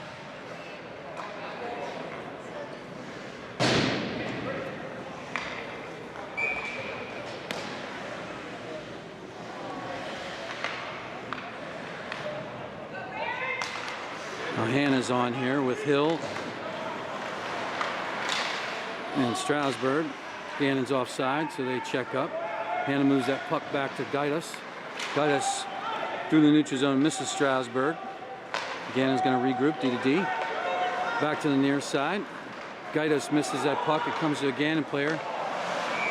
Now Hannah's on here with Hill and Strasburg. Gannon's offside, so they check up. Hannah moves that puck back to Gaitas. Gaitas through the neutral zone misses Strasburg. Gannon's going to regroup D to D. Back to the near side. Gaitas misses that puck. It comes to a Gannon player.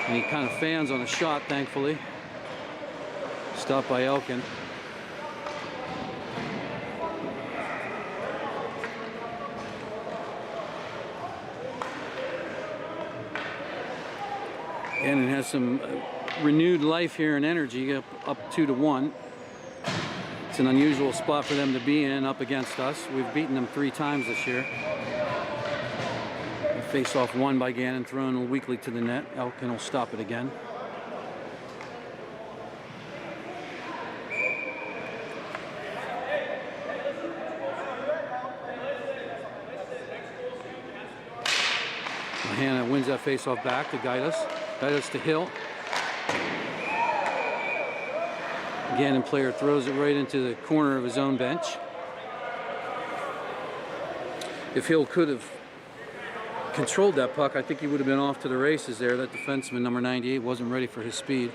And he kind of fans on a shot, thankfully. Stopped by Elkin. Gannon has some renewed life here and energy, up 2-1. It's an unusual spot for them to be in, up against us. We've beaten them 3 times this year. A face-off won by Gannon, thrown weakly to the net. Elkin will stop it again. Hannah wins that face-off back to Gaitas. Gaitas to Hill. Gannon player throws it right into the corner of his own bench. If Hill could have controlled that puck, I think he would have been off to the races there. That defenseman, number 98, wasn't ready for his speed.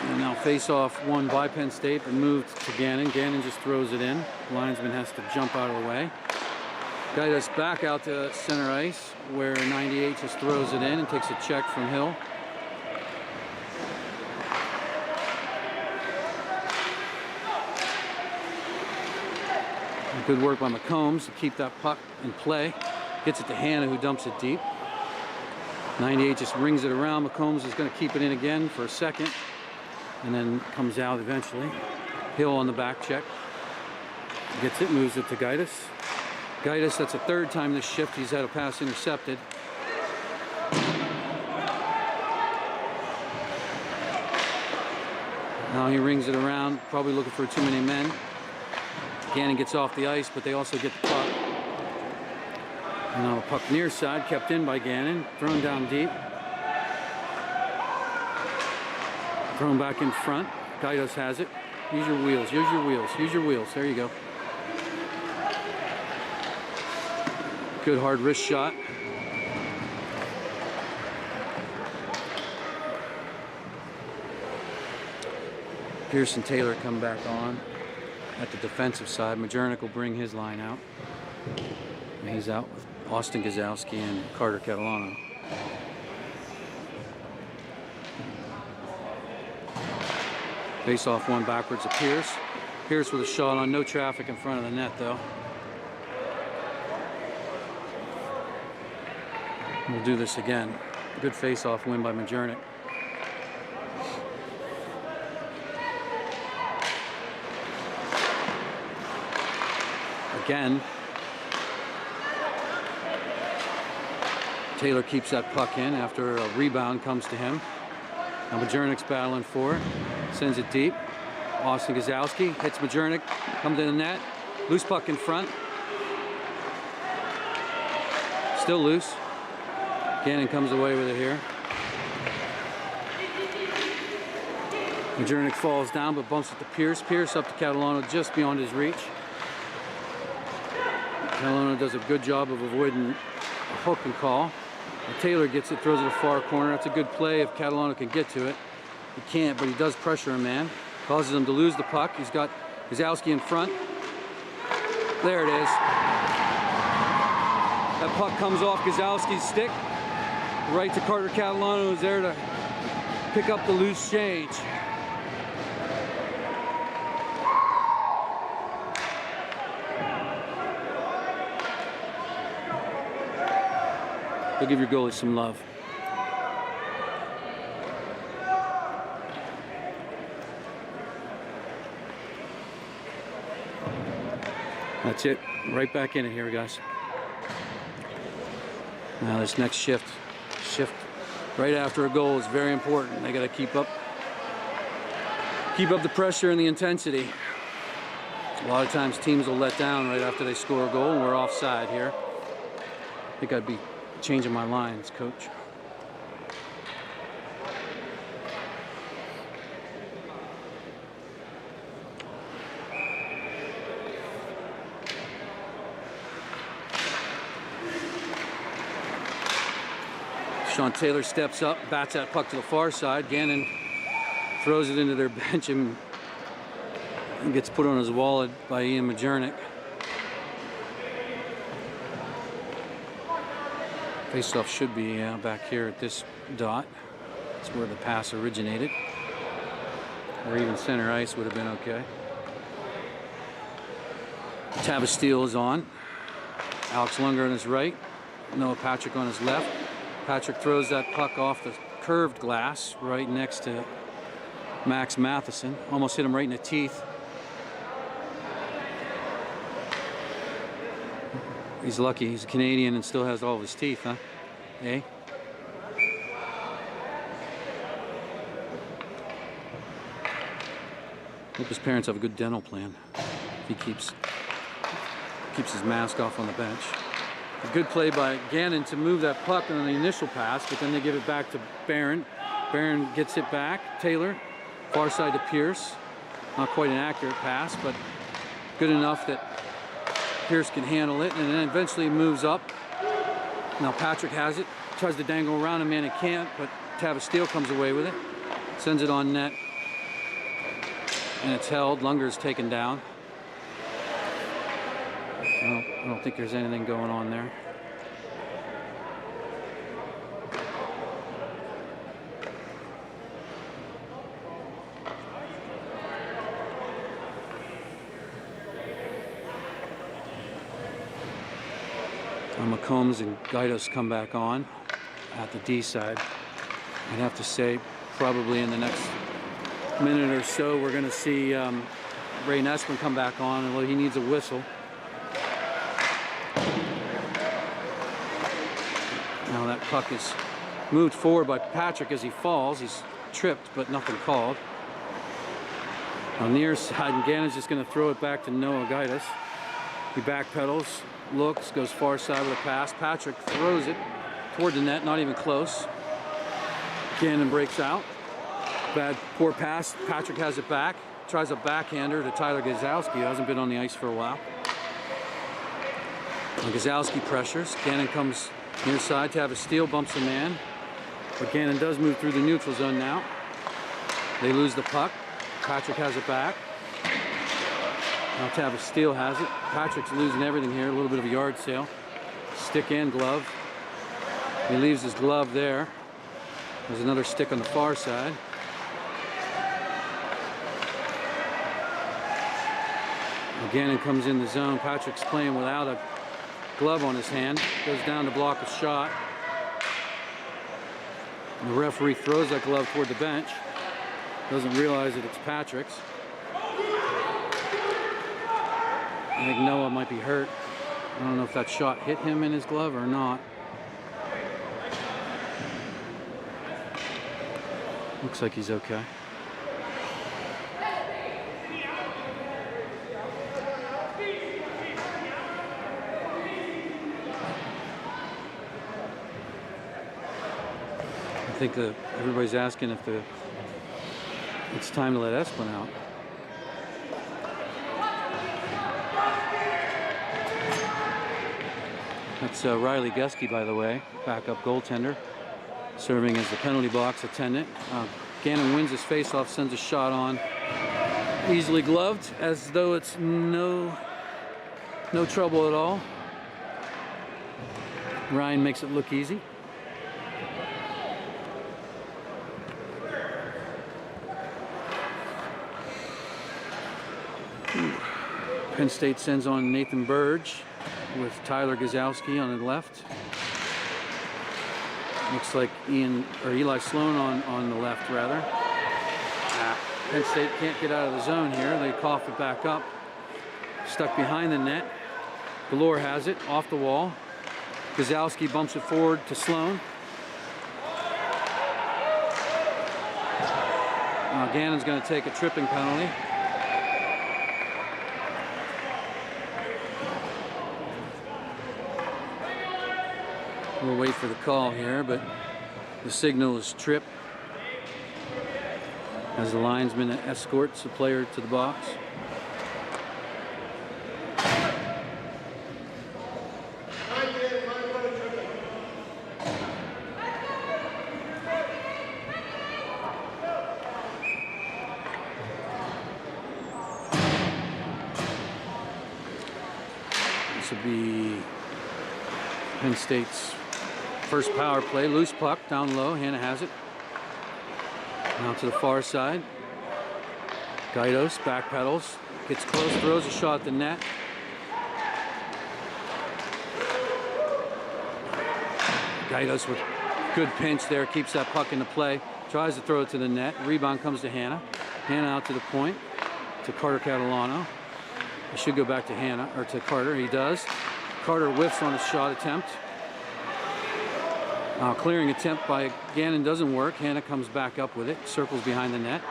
And now face off won by Penn State and moved to Gannon. Gannon just throws it in. Linesman has to jump out of the way. Guide us back out to center ice where 98 just throws it in and takes a check from Hill. Good work by McCombs to keep that puck in play. Gets it to Hannah, who dumps it deep. 98 just rings it around. McCombs is going to keep it in again for a second and then comes out eventually. Hill on the back check. Gets it, moves it to Gaitis. Gaitis, that's the third time this shift he's had a pass intercepted. Now he rings it around, probably looking for too many men. Gannon gets off the ice, but they also get the puck. And now a puck near side, kept in by Gannon, thrown down deep. Thrown back in front. Gaidos has it. Use your wheels, use your wheels, use your wheels. There you go. Good hard wrist shot. Pierce and Taylor come back on at the defensive side. Majernik will bring his line out. And he's out with Austin Gazowski and Carter Catalano. Face off one backwards to Pierce. Pierce with a shot on, no traffic in front of the net though. We'll do this again. Good face-off win by Majernik. Again. Taylor keeps that puck in after a rebound comes to him. Now Majernik's battling for it. Sends it deep. Austin Gazowski hits Majernik. Comes to the net. Loose puck in front. Still loose. Gannon comes away with it here. Majernik falls down but bumps it to Pierce. Pierce up to Catalano just beyond his reach. Catalano does a good job of avoiding a hook and call. And Taylor gets it, throws it to the far corner. That's a good play if Catalano can get to it. He can't, but he does pressure a man. Causes him to lose the puck. He's got Gazowski in front. There it is. That puck comes off Gazowski's stick. Right to Carter Catalano, who's there to pick up the loose change. Go give your goalie some love. That's it. Right back in it here, guys. Now this next shift right after a goal is very important. They got to keep up the pressure and the intensity. A lot of times teams will let down right after they score a goal, and we're offside here. I think I'd be changing my lines, coach. Sean Taylor steps up, bats that puck to the far side. Gannon throws it into their bench and gets put on his wallet by Ian Majernik. Faceoff should be back here at this dot. That's where the pass originated. Or even center ice would have been okay. Tavis Steele is on. Alex Lunger on his right. Noah Patrick on his left. Patrick throws that puck off the curved glass right next to Max Matheson. Almost hit him right in the teeth. He's lucky. He's a Canadian and still has all of his teeth, huh? Eh? Hope his parents have a good dental plan. He keeps his mask off on the bench. A good play by Gannon to move that puck on the initial pass, but then they give it back to Behrend. Behrend gets it back. Taylor, far side to Pierce. Not quite an accurate pass, but good enough that Pierce can handle it, and then eventually moves up. Now Patrick has it, tries to dangle around him, and it can't, but Tavis Steele comes away with it. Sends it on net, and it's held. Lunger is taken down. Well, I don't think there's anything going on there. McCombs and Gaidos come back on at the D side. I'd have to say probably in the next minute or so we're going to see Ray Nessman come back on, although he needs a whistle. Now that puck is moved forward by Patrick as he falls. He's tripped, but nothing called. On the near side, and Gannon's just going to throw it back to Noah Gaidos. He backpedals, looks, goes far side with a pass. Patrick throws it toward the net, not even close. Gannon breaks out. Poor pass. Patrick has it back. Tries a backhander to Tyler Gazowski, who hasn't been on the ice for a while. And Gazowski pressures. Gannon comes near side. Tavis Steele bumps the man. But Gannon does move through the neutral zone now. They lose the puck. Patrick has it back. Now Tavis Steele has it. Patrick's losing everything here. A little bit of a yard sale. Stick and glove. He leaves his glove there. There's another stick on the far side. Gannon comes in the zone. Patrick's playing without a glove on his hand. Goes down to block a shot. And the referee throws that glove toward the bench. Doesn't realize that it's Patrick's. I think Noah might be hurt. I don't know if that shot hit him in his glove or not. Looks like he's okay. I think that everybody's asking if it's time to let Esplin out. That's Riley Geske, by the way, backup goaltender, serving as the penalty box attendant. Gannon wins his faceoff, sends a shot on, easily gloved, as though it's no trouble at all. Ryan makes it look easy. Penn State sends on Nathan Burge with Tyler Gazowski on the left. Looks like Eli Sloan on the left, rather. Penn State can't get out of the zone here. They cough it back up. Stuck behind the net. Galore has it, off the wall. Gazowski bumps it forward to Sloan. Gannon's going to take a tripping penalty. We'll wait for the call here, but the signal is trip as the linesman escorts the player to the box. This will be Penn State's first power play. Loose puck down low. Hannah has it. Now to the far side. Gaidos backpedals. Gets close. Throws a shot at the net. Gaidos with good pinch there. Keeps that puck into play. Tries to throw it to the net. Rebound comes to Hannah. Hannah out to the point. To Carter Catalano. It should go back to Hannah, or to Carter. He does. Carter whiffs on his shot attempt. Clearing attempt by Gannon doesn't work. Hannah comes back up with it, circles behind the net,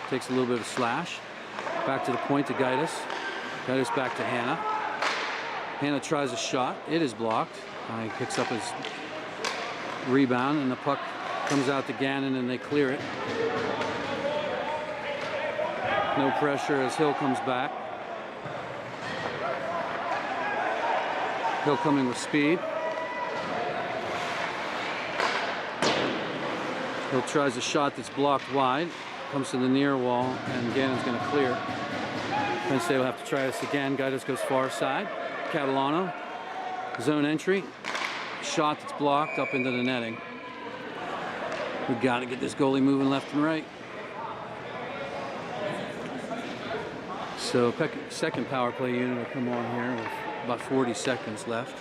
takes a little bit of a slash. Back to the point to Gaidos. Gaidos back to Hannah. Hannah tries a shot. It is blocked. He picks up his rebound, and the puck Comes out to Gannon and they clear it. No pressure as Hill comes back. Hill coming with speed. Hill tries a shot that's blocked wide. Comes to the near wall and Gannon's going to clear. Penn State will have to try this again. Gaidos goes far side. Catalano. Zone entry. Shot that's blocked up into the netting. We've got to get this goalie moving left and right. So second power play unit will come on here with about 40 seconds left.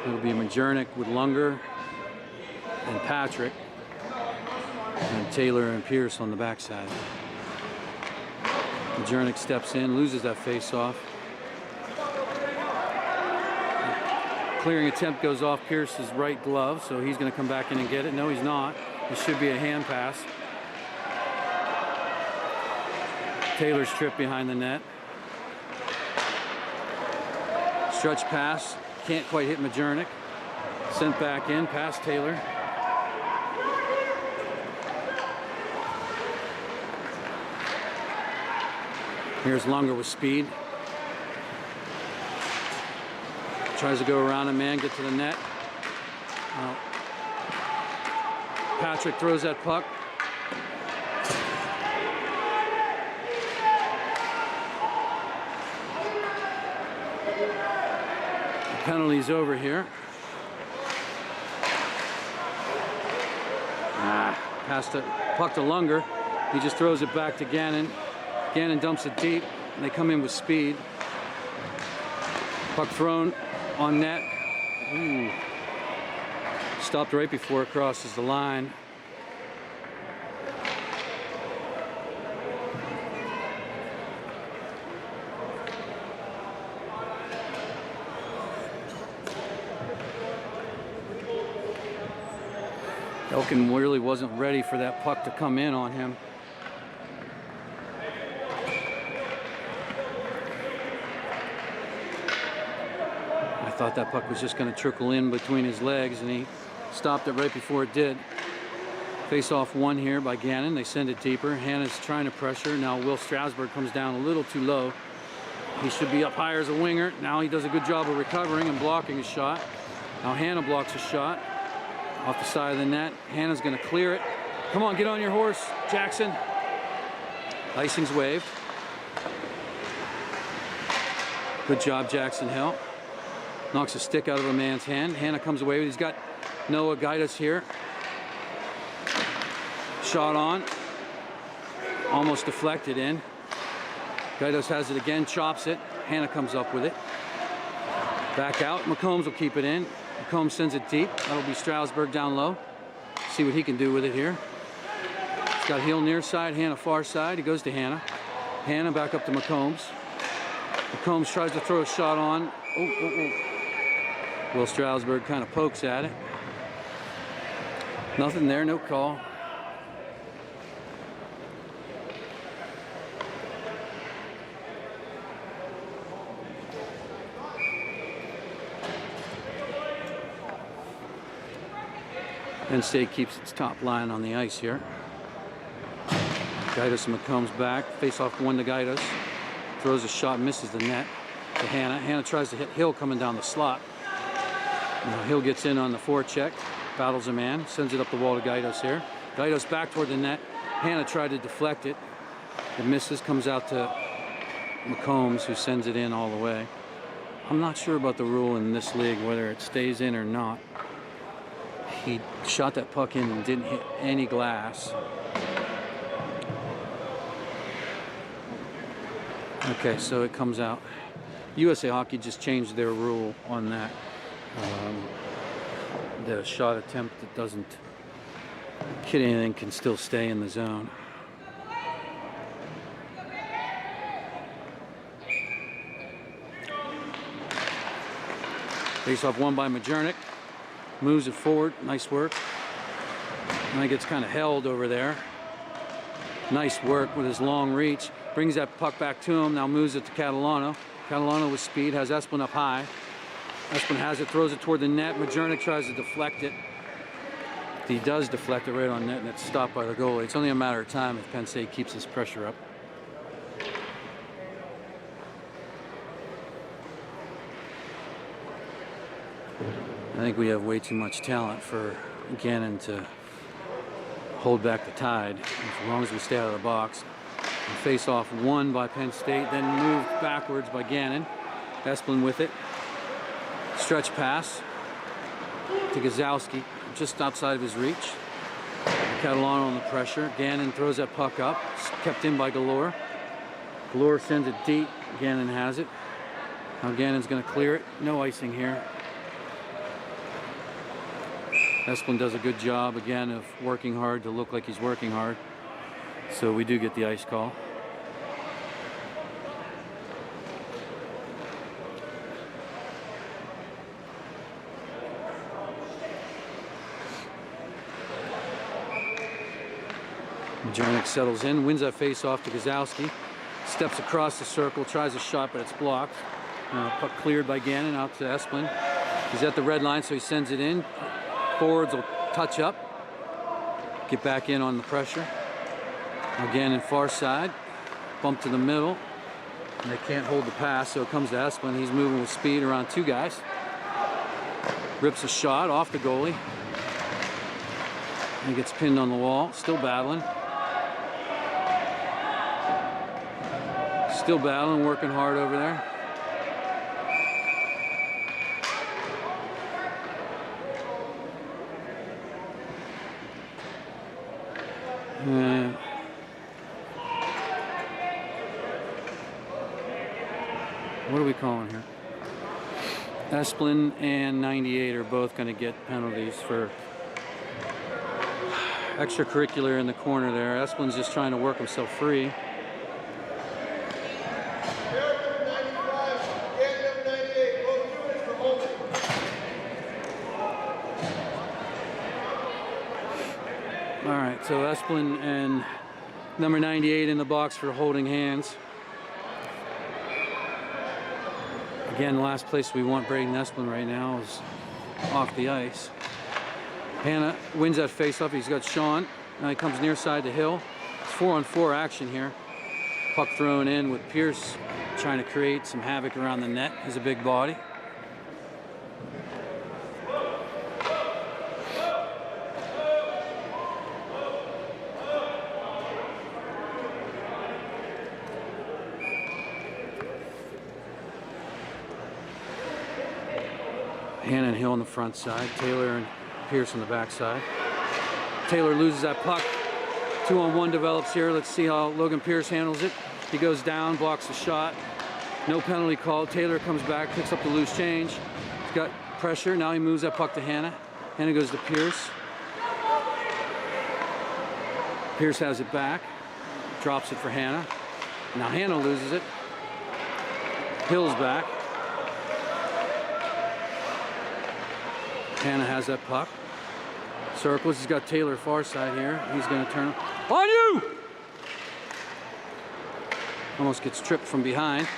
It'll be Majernik with Lunger and Patrick, and Taylor and Pierce on the backside. Majernik steps in, loses that face-off. Clearing attempt goes off Pierce's right glove, so he's going to come back in and get it. No, he's not. It should be a hand pass. Taylor's tripped behind the net. Stretch pass, can't quite hit Majernik. Sent back in, past Taylor. Here's Lunger with speed. Tries to go around a man, get to the net. Patrick throws that puck. The penalty's over here. Passed the puck to Lunger. He just throws it back to Gannon. Gannon dumps it deep, and they come in with speed. Puck thrown on net. Ooh. Stopped right before it crosses the line. Elkin really wasn't ready for that puck to come in on him. I thought that puck was just going to trickle in between his legs, and he stopped it right before it did. Face off one here by Gannon. They send it deeper. Hannah's trying to pressure. Now Will Strasburg comes down a little too low. He should be up higher as a winger. Now he does a good job of recovering and blocking a shot. Now Hannah blocks a shot off the side of the net. Hannah's going to clear it. Come on, get on your horse, Jackson. Icing's waved. Good job, Jackson Hill. Knocks a stick out of a man's hand. Hannah comes away. He's got Noah Gaidos here. Shot on. Almost deflected in. Gaidos has it again, chops it. Hannah comes up with it. Back out. McCombs will keep it in. McCombs sends it deep. That'll be Strasburg down low. See what he can do with it here. He's got Hill near side, Hannah far side. He goes to Hannah. Hannah back up to McCombs. McCombs tries to throw a shot on. Will Strasburg kind of pokes at it. Nothing there, no call. Penn State keeps its top line on the ice here. Gaidos and McCombs back. Face off one to Gaidos. Throws a shot, misses the net to Hannah. Hannah tries to hit Hill coming down the slot. Now Hill gets in on the forecheck, battles a man, sends it up the wall to Gaidos here. Gaidos back toward the net. Hannah tried to deflect it. It misses, comes out to McCombs, who sends it in all the way. I'm not sure about the rule in this league, whether it stays in or not. He shot that puck in and didn't hit any glass. Okay, so it comes out. USA Hockey just changed their rule on that. That a shot attempt that doesn't hit anything can still stay in the zone. Face off one by Majernik. Moves it forward. Nice work. And he gets kind of held over there. Nice work with his long reach. Brings that puck back to him. Now moves it to Catalano. Catalano with speed. Has Esplin up high. Esplin has it, throws it toward the net. Majernik tries to deflect it. He does deflect it right on net, and it's stopped by the goalie. It's only a matter of time if Penn State keeps this pressure up. I think we have way too much talent for Gannon to hold back the Tide as long as we stay out of the box. And face off won by Penn State, then moved backwards by Gannon. Esplin with it. Stretch pass to Gazowski, just outside of his reach. Catalano on the pressure. Gannon throws that puck up. It's kept in by Galore. Galore sends it deep. Gannon has it. Now Gannon's going to clear it. No icing here. Esplin does a good job again of working hard to look like he's working hard. So we do get the ice call. Majernik settles in, wins that face off to Gazowski. Steps across the circle, tries a shot, but it's blocked. Puck cleared by Gannon out to Esplin. He's at the red line, so he sends it in. Forwards will touch up, get back in on the pressure. Again, in far side, bump to the middle, and they can't hold the pass, so it comes to Esplin. He's moving with speed around two guys. Rips a shot off the goalie. And gets pinned on the wall, still battling. Still battling, working hard over there. What are we calling here? Esplin and 98 are both going to get penalties for extracurricular in the corner there. Esplin's just trying to work himself free. All right, so Esplin and number 98 in the box for holding hands. Again, the last place we want Braden Esplin right now is off the ice. Hanna wins that faceoff. He's got Sean. Now he comes near side to Hill. It's 4-on-4 action here. Puck thrown in with Pierce trying to create some havoc around the net. He's a big body. Hanna and Hill on the front side. Taylor and Pierce on the back side. Taylor loses that puck. 2-on-1 develops here. Let's see how Logan Pierce handles it. He goes down, blocks the shot. No penalty called. Taylor comes back, picks up the loose change. He's got pressure. Now he moves that puck to Hanna. Hanna goes to Pierce. Pierce has it back. Drops it for Hanna. Now Hanna loses it. Hill's back. Hanna has that puck. Circles. He's got Taylor far side here. He's going to turn. On you! Almost gets tripped from behind.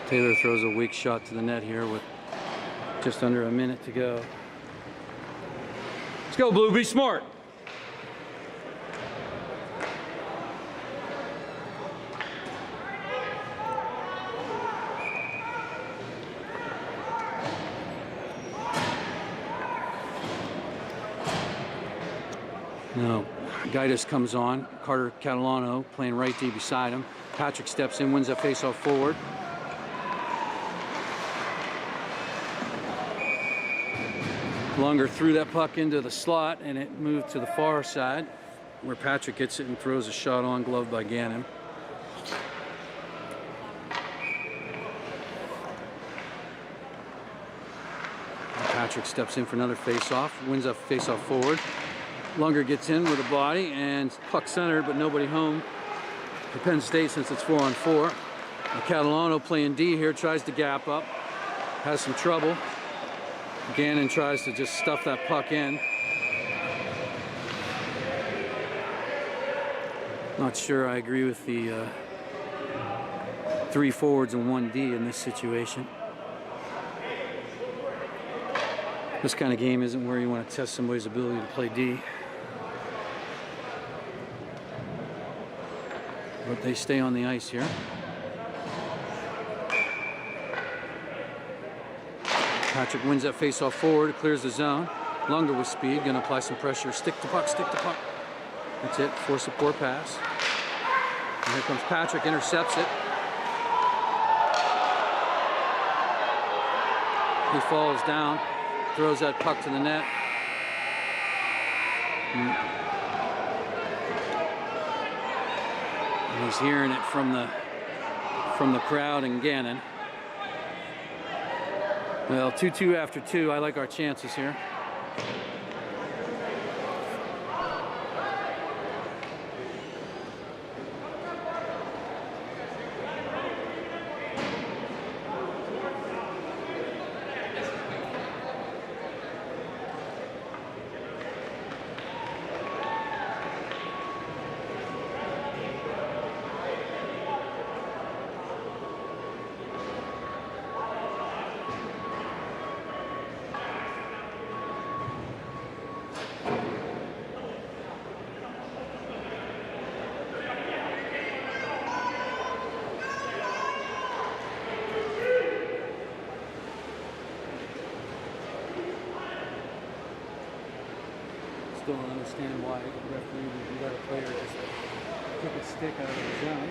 Taylor throws a weak shot to the net here with just under a minute to go. Let's go, Blue. Be smart. No, Gaitis comes on. Carter Catalano playing right D beside him. Patrick steps in, wins that faceoff forward. Lunger threw that puck into the slot and it moved to the far side where Patrick gets it and throws a shot on, gloved by Gannon. Patrick steps in for another faceoff, wins that faceoff forward. Lunger gets in with a body and puck centered, but nobody home for Penn State since it's 4-on-4. Catalano playing D here, tries to gap up, has some trouble. Gannon tries to just stuff that puck in. Not sure I agree with the 3 forwards and 1 D in this situation. This kind of game isn't where you want to test somebody's ability to play D. But they stay on the ice here. Patrick wins that face-off forward, clears the zone. Lunger with speed, gonna apply some pressure. Stick to puck, stick to puck. That's it, force a poor pass. And here comes Patrick, intercepts it. He falls down, throws that puck to the net. And he's hearing it from the crowd in Gannon. Well, 2-2 after 2. I like our chances here. Still don't understand why the referee would let a player just kick a stick out of the zone.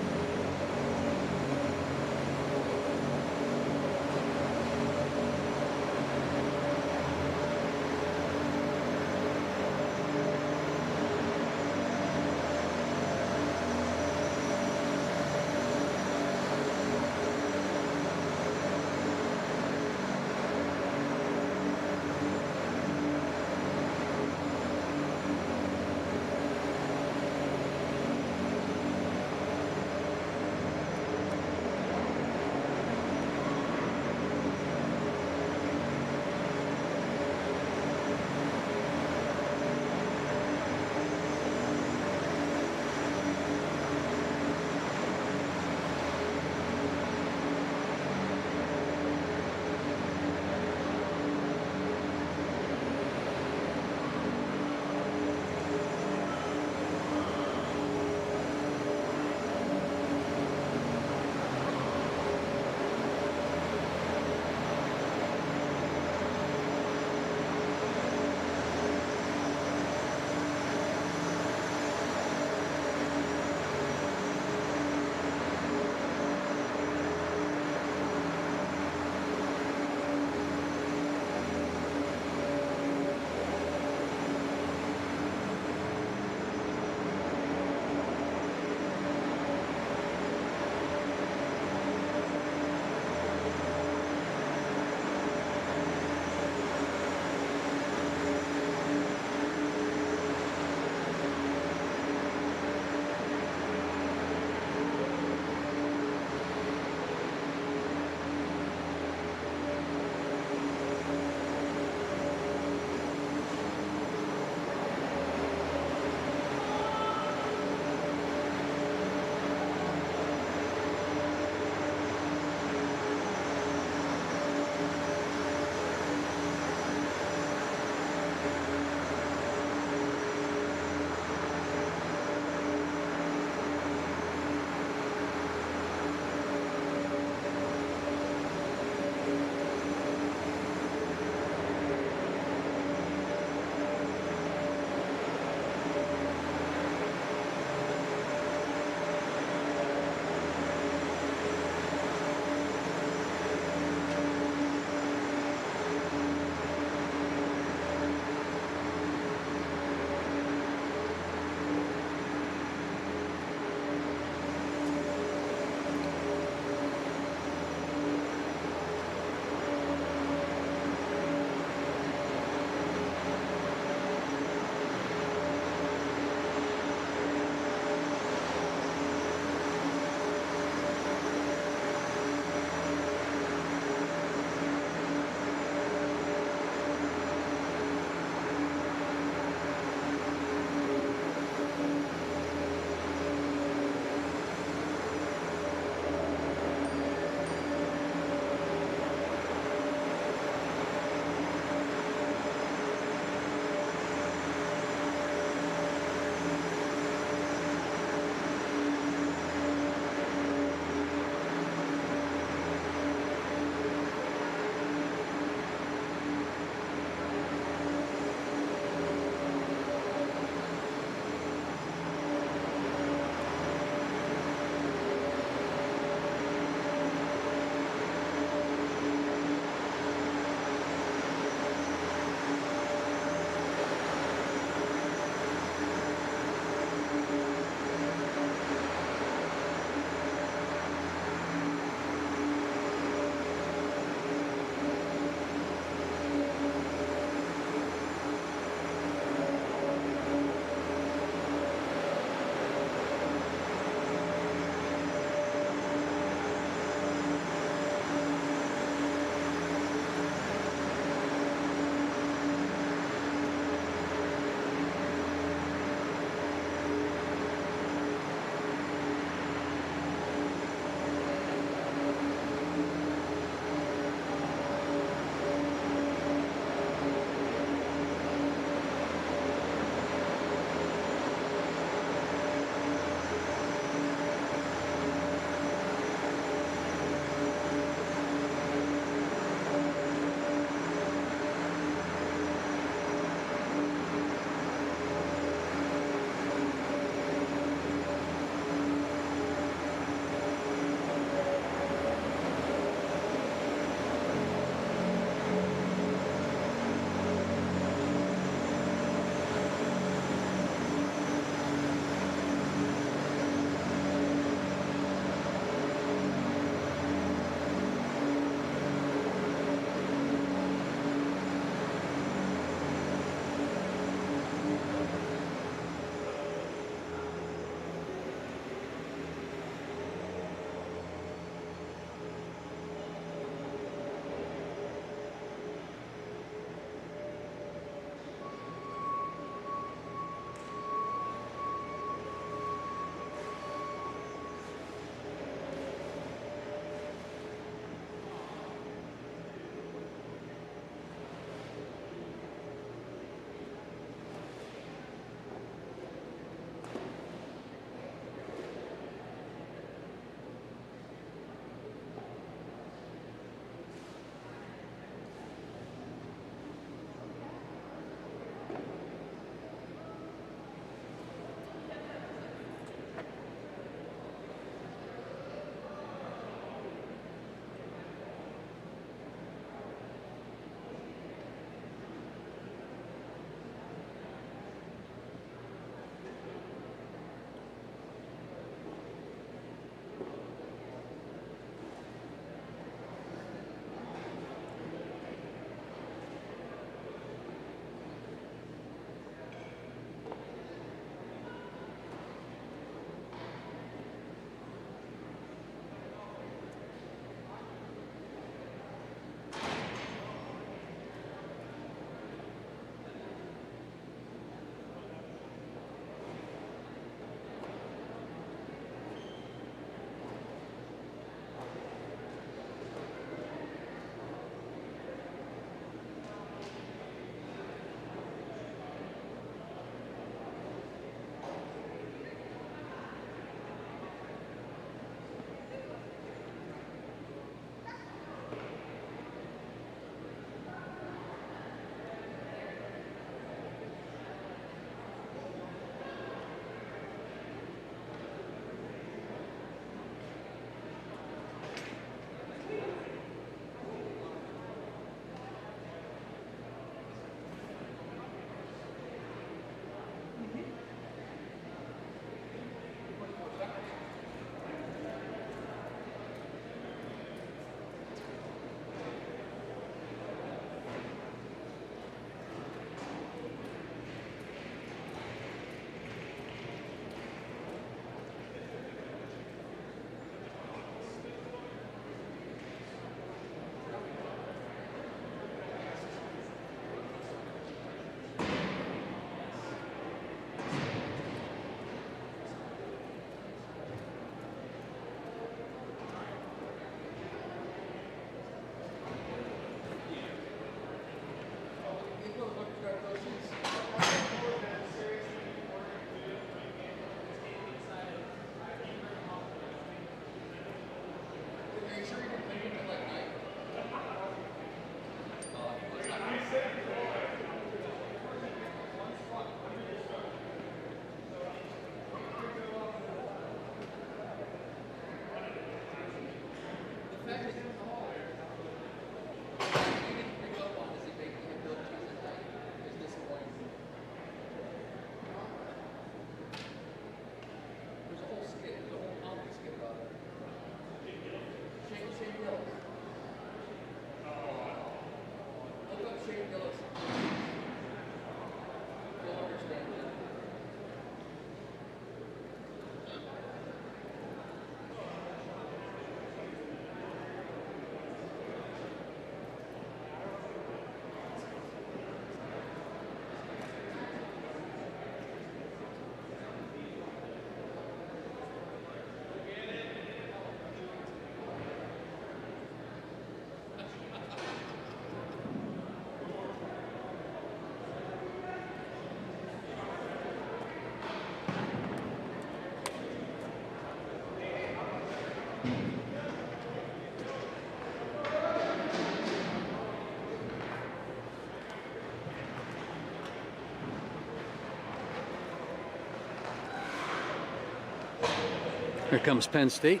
Here comes Penn State.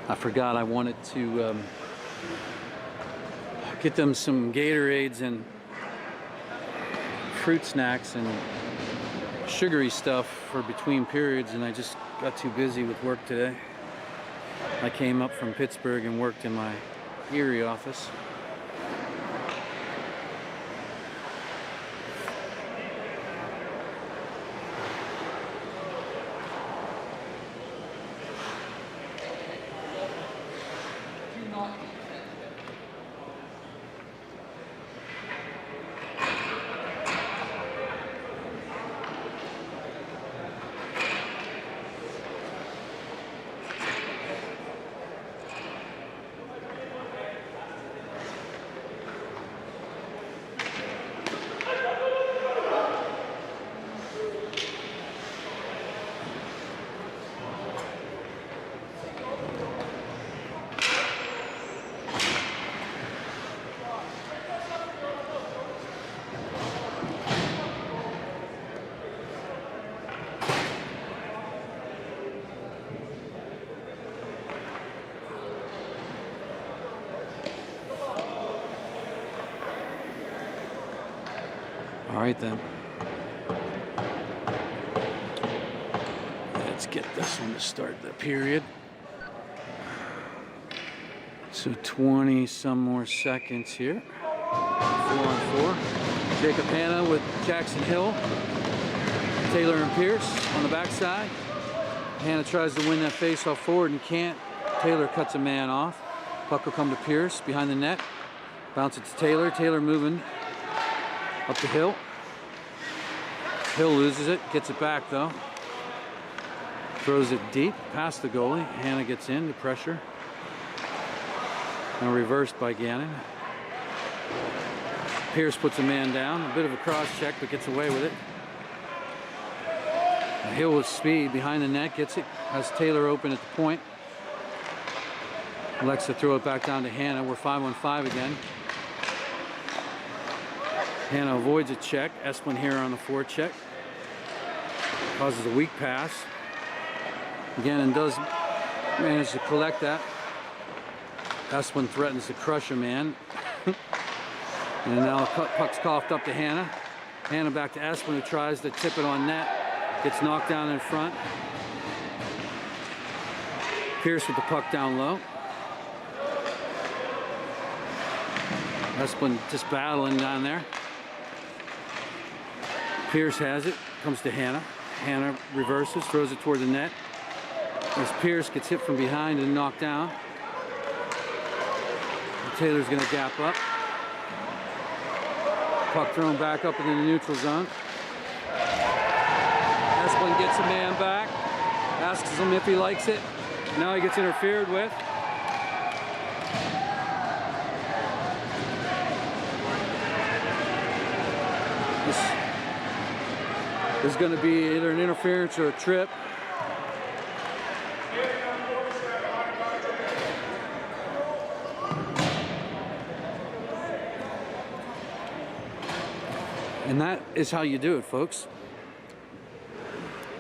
I forgot I wanted to get them some Gatorades and fruit snacks and sugary stuff for between periods, and I just got too busy with work today. I came up from Pittsburgh and worked in my Erie office. All right then. Let's get this one to start the period. So 20 some more seconds here. 4-on-4. Jacob Hanna with Jackson Hill. Taylor and Pierce on the backside. Hanna tries to win that face-off forward and can't. Taylor cuts a man off. Puck will come to Pierce behind the net. Bounce it to Taylor. Taylor moving up the hill. Hill loses it, gets it back though. Throws it deep past the goalie. Hanna gets in to pressure. And reversed by Gannon. Pierce puts a man down. A bit of a cross check, but gets away with it. Hill with speed behind the net, gets it. Has Taylor open at the point. Elects to throw it back down to Hanna. We're 5-on-5 again. Hanna avoids a check. Esplin here on the forecheck. Causes a weak pass. Gannon does manage to collect that. Esplin threatens to crush a man. And now puck's coughed up to Hanna. Hanna back to Esplin, who tries to tip it on net. Gets knocked down in front. Pierce with the puck down low. Esplin just battling down there. Pierce has it, comes to Hanna. Hanna reverses, throws it toward the net. As Pierce gets hit from behind and knocked down. Taylor's gonna gap up. Puck thrown back up into the neutral zone. Esplin gets a man back, asks him if he likes it. Now he gets interfered with. This is going to be either an interference or a trip. And that is how you do it, folks.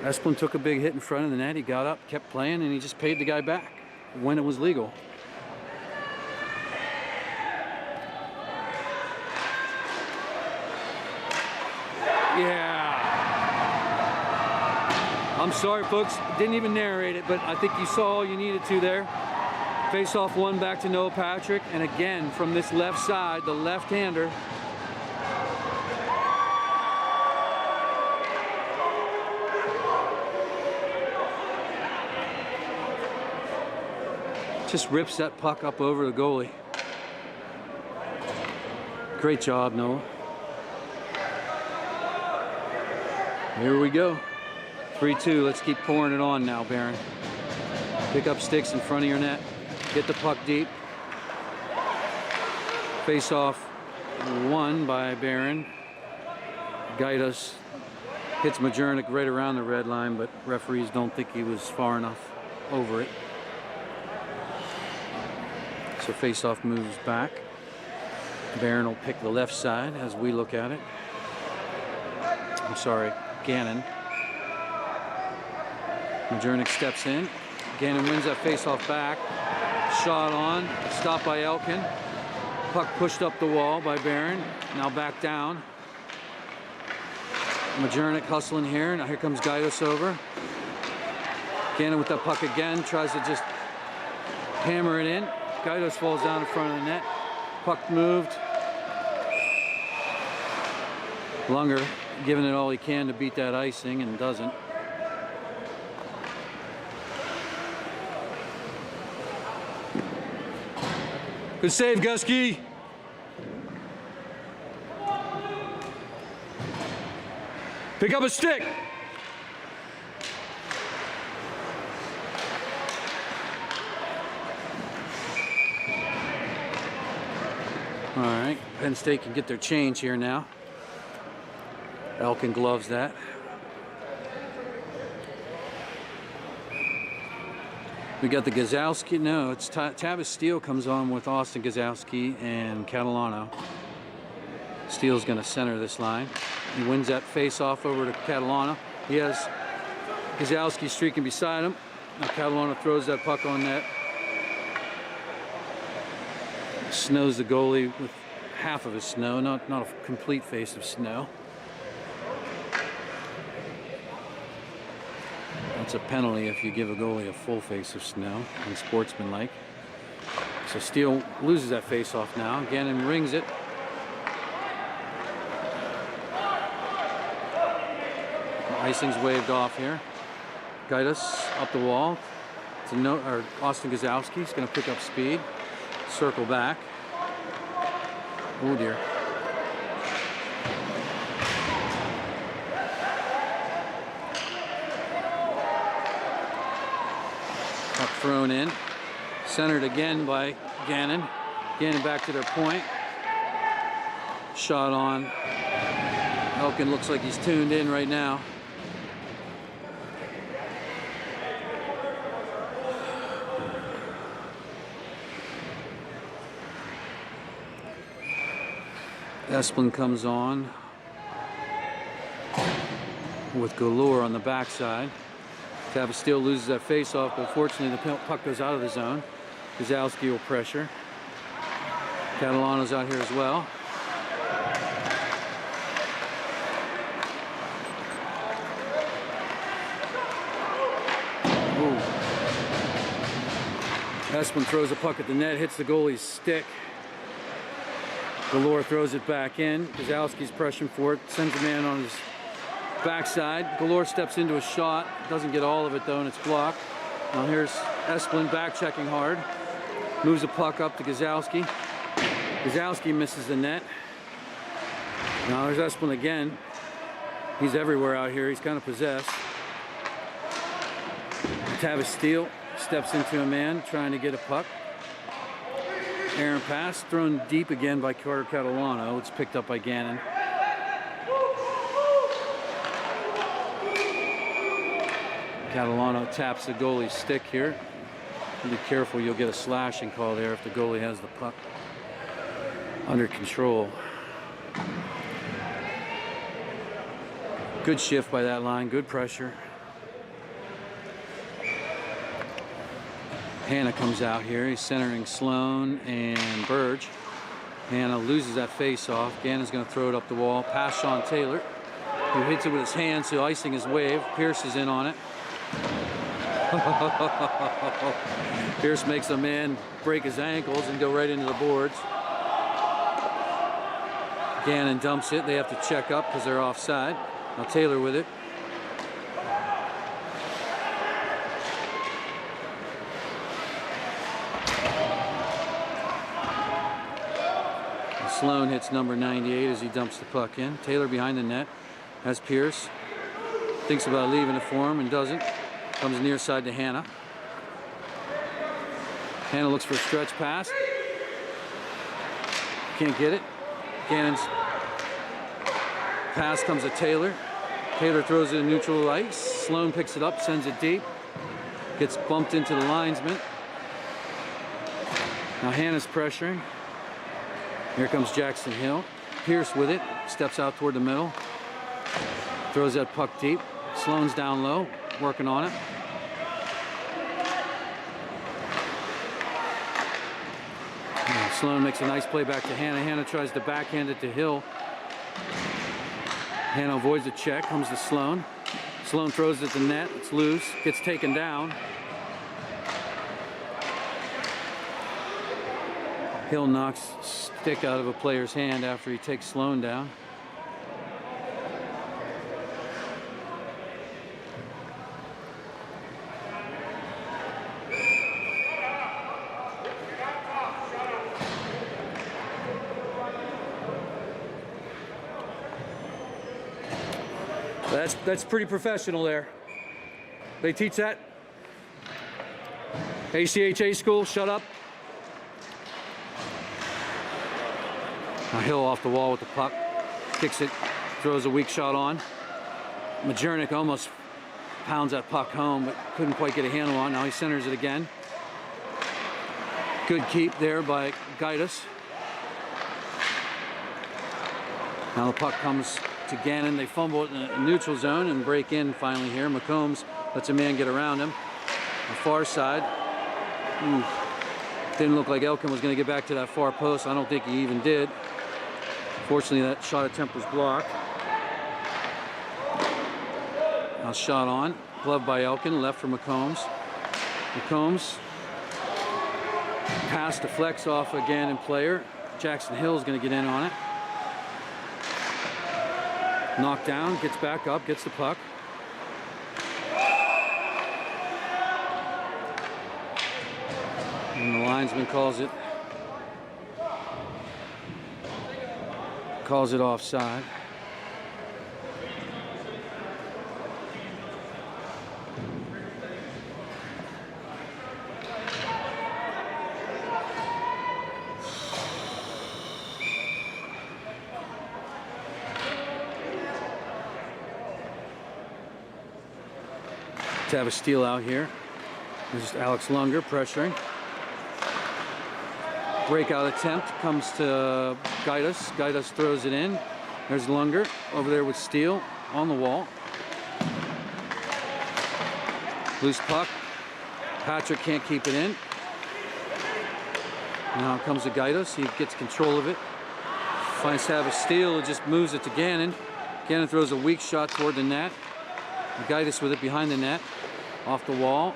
Esplin took a big hit in front of the net. He got up, kept playing, and he just paid the guy back when it was legal. Yeah. I'm sorry, folks. Didn't even narrate it, but I think you saw all you needed to there. Face-off one back to Noah Patrick, and again from this left side, the left-hander. Just rips that puck up over the goalie. Great job, Noah. Here we go. 3-2. Let's keep pouring it on now, Behrend. Pick up sticks in front of your net. Get the puck deep. Face off one by Behrend. Gaidos hits Majernik right around the red line, but referees don't think he was far enough over it. So face-off moves back. Behrend will pick the left side as we look at it. I'm sorry, Gannon. Majernik steps in. Gannon wins that face-off back. Shot on, stopped by Elkin. Puck pushed up the wall by Behrend. Now back down. Majernik hustling here. Now here comes Gaidos over. Gannon with that puck again. Tries to just hammer it in. Gaidos falls down in front of the net. Puck moved. Lunger giving it all he can to beat that icing and doesn't. Good save, Gusky. Pick up a stick. All right, Penn State can get their change here now. Elkin gloves that. We got the Gazowski. No, it's Tavis Steele comes on with Austin Gazowski and Catalano. Steele's going to center this line. He wins that face-off over to Catalano. He has Gazowski streaking beside him. Now Catalano throws that puck on net. Snows the goalie with half of his snow, not a complete face of snow. That's a penalty if you give a goalie a full face of snow, unsportsmanlike. So Steele loses that face-off now. Gannon rings it. Icing's waved off here. Gaidos up the wall. It's Austin Gazowski's going to pick up speed. Circle back. Oh dear. Puck thrown in. Centered again by Gannon. Gannon back to their point. Shot on. Elkin looks like he's tuned in right now. Esplin comes on with Galore on the backside. Tavis Steele loses that face-off, but fortunately the puck goes out of the zone. Gazowski will pressure. Catalano's out here as well. Ooh. Esplin throws a puck at the net, hits the goalie's stick. Galore throws it back in. Gazowski's pressuring for it, sends a man on his backside. Galore steps into a shot, doesn't get all of it though, and it's blocked. Now here's Esplin back checking hard. Moves a puck up to Gazowski. Gazowski misses the net. Now there's Esplin again. He's everywhere out here, he's kind of possessed. Tavis Steele steps into a man trying to get a puck. Aaron pass, thrown deep again by Carter Catalano. It's picked up by Gannon. Catalano taps the goalie's stick here. Be careful, you'll get a slashing call there if the goalie has the puck under control. Good shift by that line, good pressure. Hanna comes out here. He's centering Sloan and Burge. Hanna loses that face-off. Gannon's going to throw it up the wall. Past Sean Taylor, who hits it with his hand, so icing is waved. Pierce is in on it. Pierce makes a man break his ankles and go right into the boards. Gannon dumps it. They have to check up because they're offside. Now Taylor with it. Sloan hits number 98 as he dumps the puck in. Taylor behind the net has Pierce. Thinks about leaving it for him and doesn't. Comes near side to Hanna. Hanna looks for a stretch pass. Can't get it. Gannon's Pass comes to Taylor. Taylor throws it in neutral ice. Sloan picks it up, sends it deep. Gets bumped into the linesman. Now Hannah's pressuring. Here comes Jackson Hill. Pierce with it. Steps out toward the middle. Throws that puck deep. Sloan's down low, working on it. Now Sloan makes a nice play back to Hannah. Hannah tries to backhand it to Hill. Hannah avoids the check, comes to Sloan. Sloan throws it to the net, it's loose, gets taken down. Hill knocks stick out of a player's hand after he takes Sloan down. That's pretty professional there. They teach that? ACHA school, shut up. Now Hill off the wall with the puck. Kicks it, throws a weak shot on. Majernik almost pounds that puck home, but couldn't quite get a handle on it. Now he centers it again. Good keep there by Gaitis. Now the puck comes to Gannon. They fumble it in the neutral zone and break in finally here. McCombs lets a man get around him. The far side. Didn't look like Elkin was going to get back to that far post. I don't think he even did. Fortunately, that shot attempt was blocked. Now shot on. Glove by Elkin. Left for McCombs. McCombs. Pass deflects off a Gannon player. Jackson Hill's going to get in on it. Knocked down, gets back up, gets the puck. And the linesman calls it offside. To have a steal out here. This is Alex Lunger pressuring. Breakout attempt comes to Gaitis. Gaitis throws it in. There's Lunger over there with Steele on the wall. Loose puck. Patrick can't keep it in. Now it comes to Gaitis. He gets control of it. Finds to have a steal. It just moves it to Gannon. Gannon throws a weak shot toward the net. Gaitis with it behind the net. Off the wall.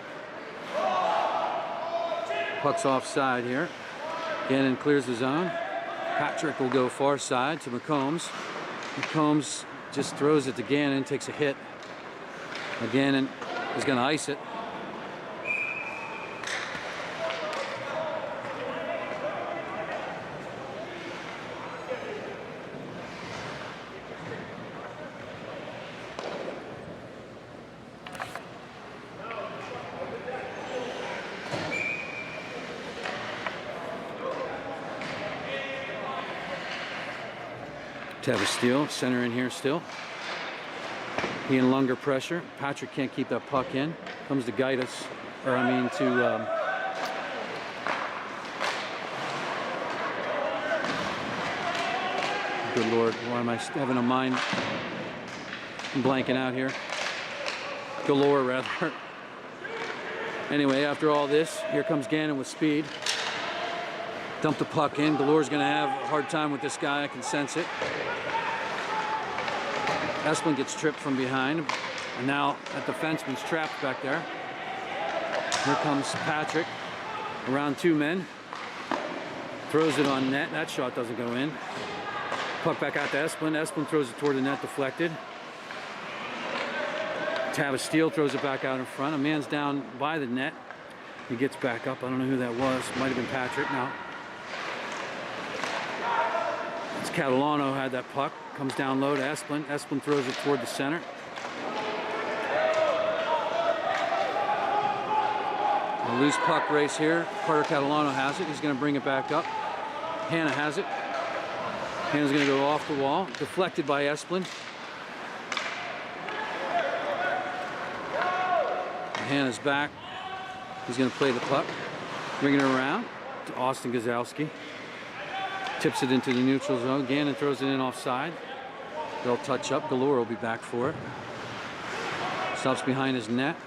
Puck's offside here. Gannon clears the zone. Patrick will go far side to McCombs. McCombs just throws it to Gannon, takes a hit. Gannon is going to ice it. To have a steal, center in here still. He and Lunger pressure. Patrick can't keep that puck in. Comes to Gaitis, or I mean to good Lord, why am I having a mind blanking out here? Galore, rather. Anyway, after all this, here comes Gannon with speed. Dump the puck in. Galore's going to have a hard time with this guy. I can sense it. Esplin gets tripped from behind. And now that defenseman's trapped back there. Here comes Patrick. Around two men. Throws it on net. That shot doesn't go in. Puck back out to Esplin. Esplin throws it toward the net, deflected. Tavis Steele throws it back out in front. A man's down by the net. He gets back up. I don't know who that was. Might have been Patrick now. It's Catalano had that puck. Comes down low to Esplin. Esplin throws it toward the center. A loose puck race here. Carter Catalano has it. He's going to bring it back up. Hannah has it. Hannah's going to go off the wall, deflected by Esplin. Hannah's back. He's going to play the puck, bringing her around to Austin Gazowski. Tips it into the neutral zone. Gannon throws it in offside. They'll touch up. Galore will be back for it. Stops behind his net.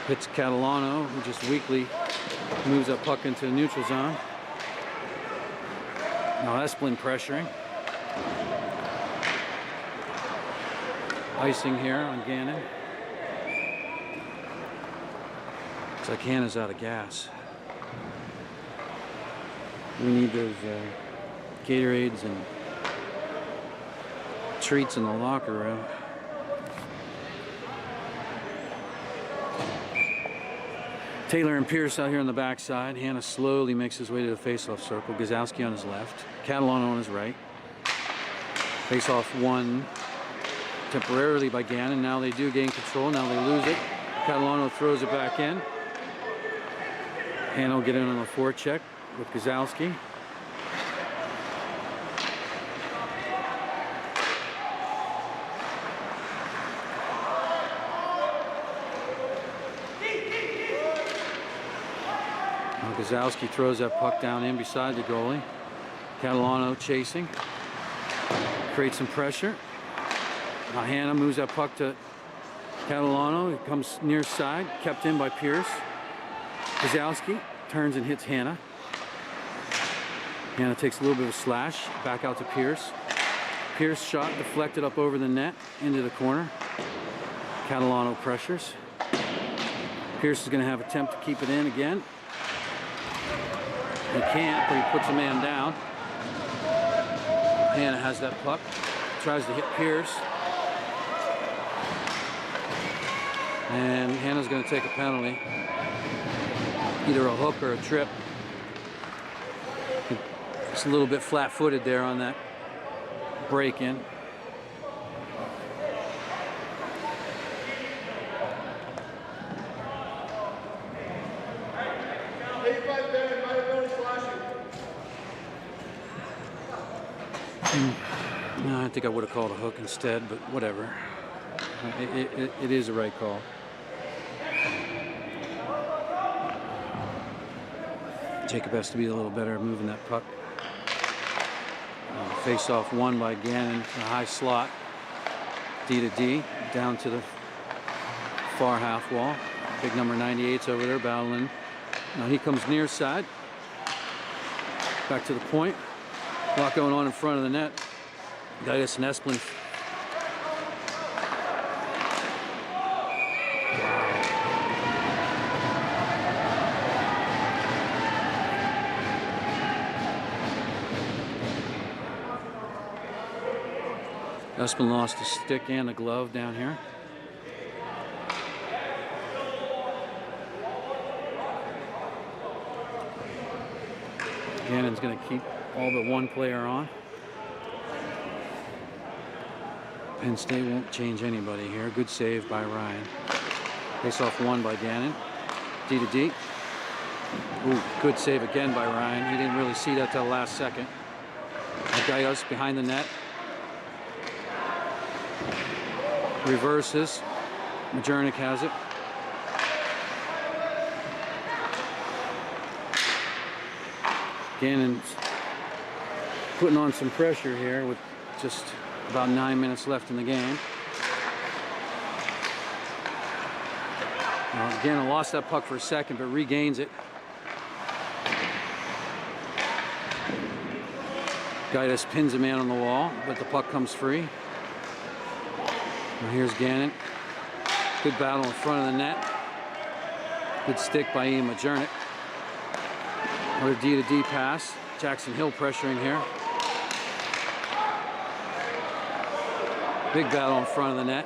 Hits Catalano, who just weakly moves that puck into the neutral zone. Now Esplin pressuring. Icing here on Gannon. Looks like Hannah's out of gas. We need those Gatorades and treats in the locker room. Taylor and Pierce out here on the backside. Hannah slowly makes his way to the faceoff circle. Gazowski on his left. Catalano on his right. Faceoff won temporarily by Gannon. Now they do gain control. Now they lose it. Catalano throws it back in. Hannah will get in on the forecheck with Gazowski. Gazowski throws that puck down in beside the goalie. Catalano chasing. Creates some pressure. Now Hannah moves that puck to Catalano. It comes near side. Kept in by Pierce. Gazowski turns and hits Hannah. Hannah takes a little bit of a slash. Back out to Pierce. Pierce shot deflected up over the net into the corner. Catalano pressures. Pierce is going to have an attempt to keep it in again. He can't, but he puts a man down. Hannah has that puck. Tries to hit Pierce. And Hannah's going to take a penalty. Either a hook or a trip. It's a little bit flat-footed there on that break-in. No, I think I would have called a hook instead, but whatever. It is a right call. Jacob has to be a little better at moving that puck. Face-off won by Gannon, a high slot. D to D, down to the far half wall. Big number 98's over there battling. Now he comes near side. Back to the point. A lot going on in front of the net. Gaius and Esplin. Esplin lost a stick and a glove down here. Gannon's going to keep all but one player on. Penn State won't change anybody here. Good save by Ryan. Face-off won by Gannon. D to D. Ooh, good save again by Ryan. He didn't really see that till the last second. Gaius behind the net. Reverses. Majernik has it. Gannon's putting on some pressure here with just about 9 minutes left in the game. Gannon lost that puck for a second, but regains it. Gaius pins a man on the wall, but the puck comes free. Now here's Gannon. Good battle in front of the net. Good stick by Ian Majernik. Another D to D pass. Jackson Hill pressuring here. Big battle in front of the net.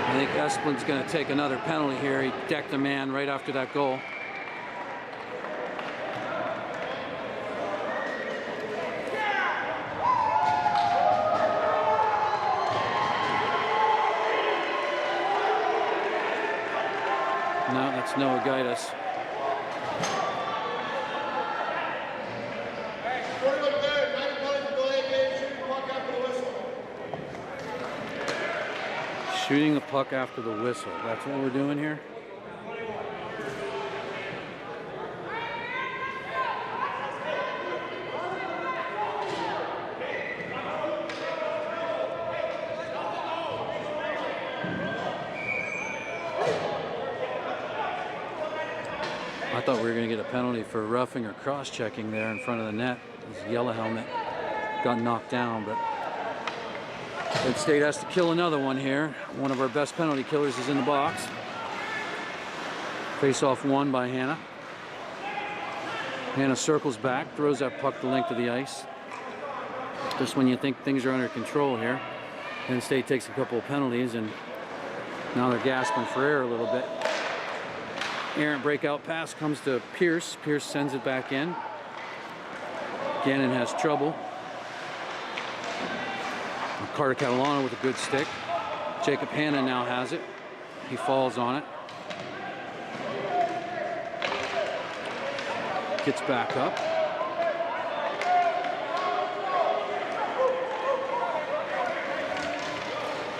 I think Esplin's going to take another penalty here. He decked a man right after that goal. No, that's Noah Gaitis. Shooting a puck after the whistle. That's what we're doing here. I thought we were going to get a penalty for roughing or cross-checking there in front of the net. His yellow helmet got knocked down, but Penn State has to kill another one here. One of our best penalty killers is in the box. Face-off won by Hannah. Hannah circles back, throws that puck the length of the ice. Just when you think things are under control here, Penn State takes a couple of penalties, and now they're gasping for air a little bit. Errant breakout pass comes to Pierce. Pierce sends it back in. Gannon has trouble. Carter Catalano with a good stick. Jacob Hanna now has it. He falls on it. Gets back up.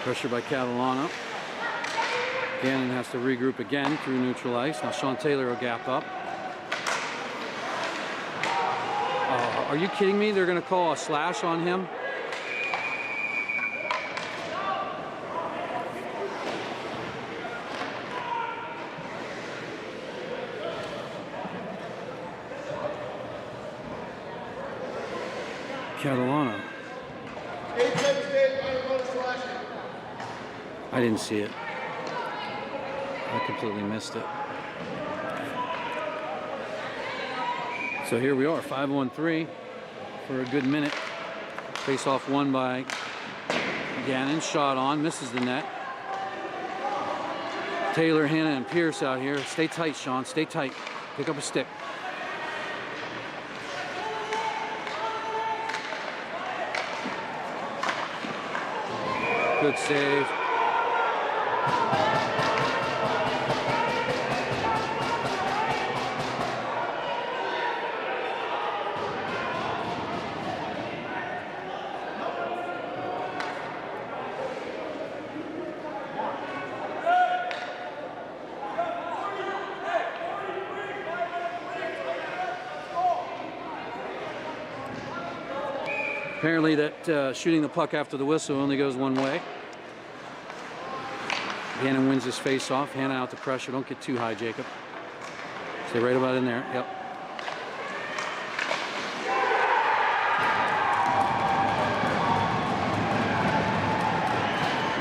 Pressure by Catalano. Gannon has to regroup again through neutral ice. Now Sean Taylor will gap up. Are you kidding me? They're going to call a slash on him? Catalano. I didn't see it. I completely missed it. So here we are, 5-on-3 for a good minute. Face-off won by Gannon. Shot on, misses the net. Taylor, Hanna, and Pierce out here. Stay tight, Sean. Stay tight. Pick up a stick. Good save. Apparently that shooting the puck after the whistle only goes one way. Gannon wins his face-off. Hannah out to pressure. Don't get too high, Jacob. Stay right about in there. Yep.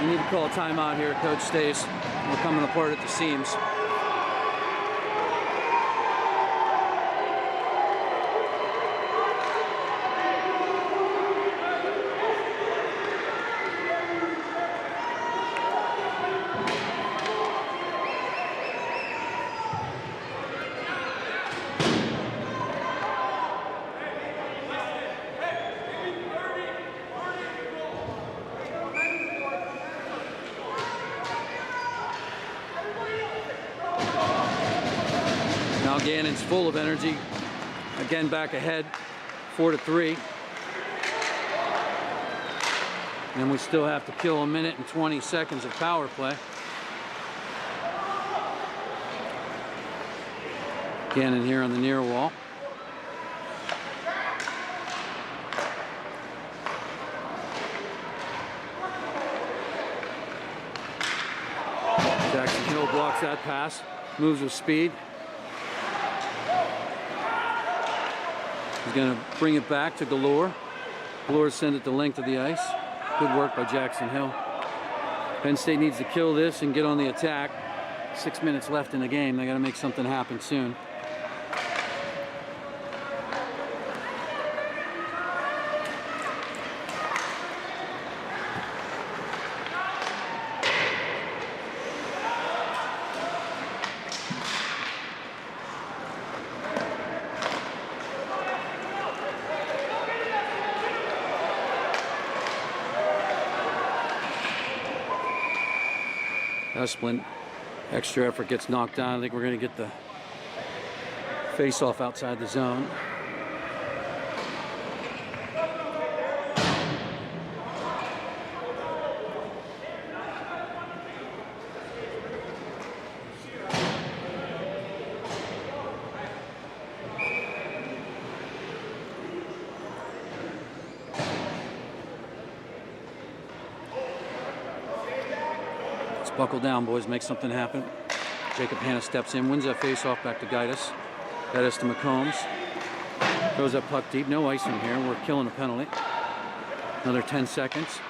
We need to call a timeout here, Coach Stace. We're coming apart at the seams. Now Gannon's full of energy. Again back ahead, 4-3. And we still have to kill a minute and 20 seconds of power play. Gannon here on the near wall. Jackson Hill blocks that pass, moves with speed. He's going to bring it back to Galore. Galore send it the length of the ice. Good work by Jackson Hill. Penn State needs to kill this and get on the attack. 6 minutes left in the game. They got to make something happen soon. Extra effort gets knocked down. I think we're going to get the face-off outside the zone. Buckle down, boys. Make something happen. Jacob Hanna steps in, wins that face-off back to Gaitis. Gaitis to McCombs. Throws that puck deep. No icing here. We're killing a penalty. Another 10 seconds.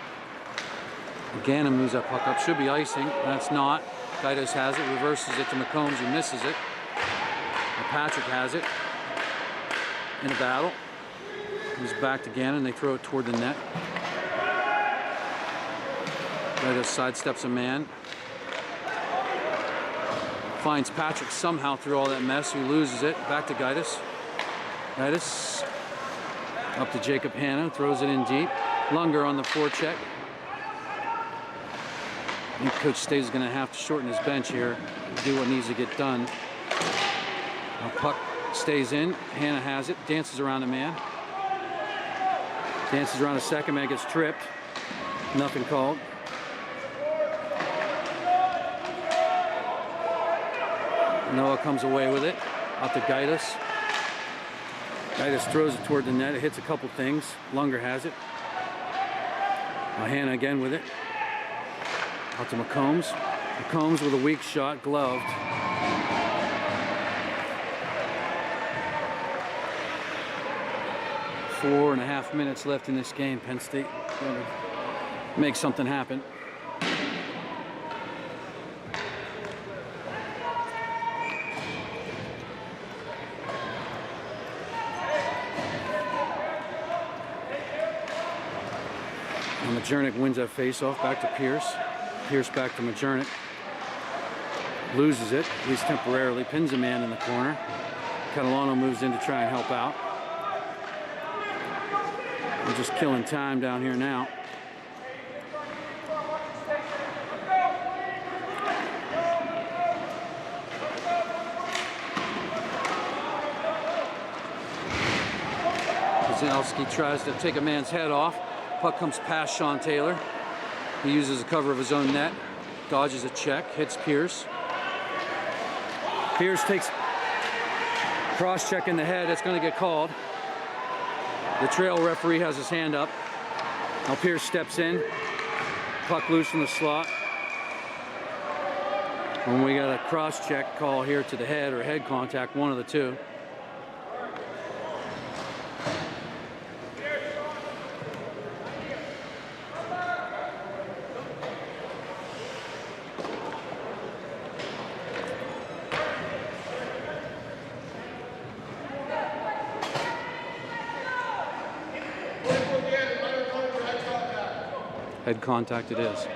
Gannon moves that puck up. Should be icing. That's not. Gaitis has it. Reverses it to McCombs, who misses it. And Patrick has it. In a battle. Moves back to Gannon. They throw it toward the net. Gaitis sidesteps a man. Finds Patrick somehow through all that mess, who loses it. Back to Gaitis. Gaitis up to Jacob Hanna, throws it in deep. Lunger on the forecheck. I think Coach Stays is going to have to shorten his bench here, do what needs to get done. Now puck stays in. Hanna has it, dances around a man. Dances around a second man, gets tripped. Nothing called. Noah comes away with it, up to Gaitis. Gaitis throws it toward the net. It hits a couple things. Lunger has it. Hanna again with it. Out to McCombs. McCombs with a weak shot, gloved. Four and a half minutes left in this game. Penn State going to make something happen. Majernik wins that face-off, back to Pierce. Pierce back to Majernik. Loses it, at least temporarily. Pins a man in the corner. Catalano moves in to try and help out. We're just killing time down here now. Kozlowski tries to take a man's head off. Puck comes past Sean Taylor. He uses the cover of his own net, dodges a check, hits Pierce. Pierce takes cross check in the head. It's going to get called. The trail referee has his hand up. Now Pierce steps in. Puck loose from the slot. And we got a cross check call here to the head or head contact, one of the two. Head contact it is.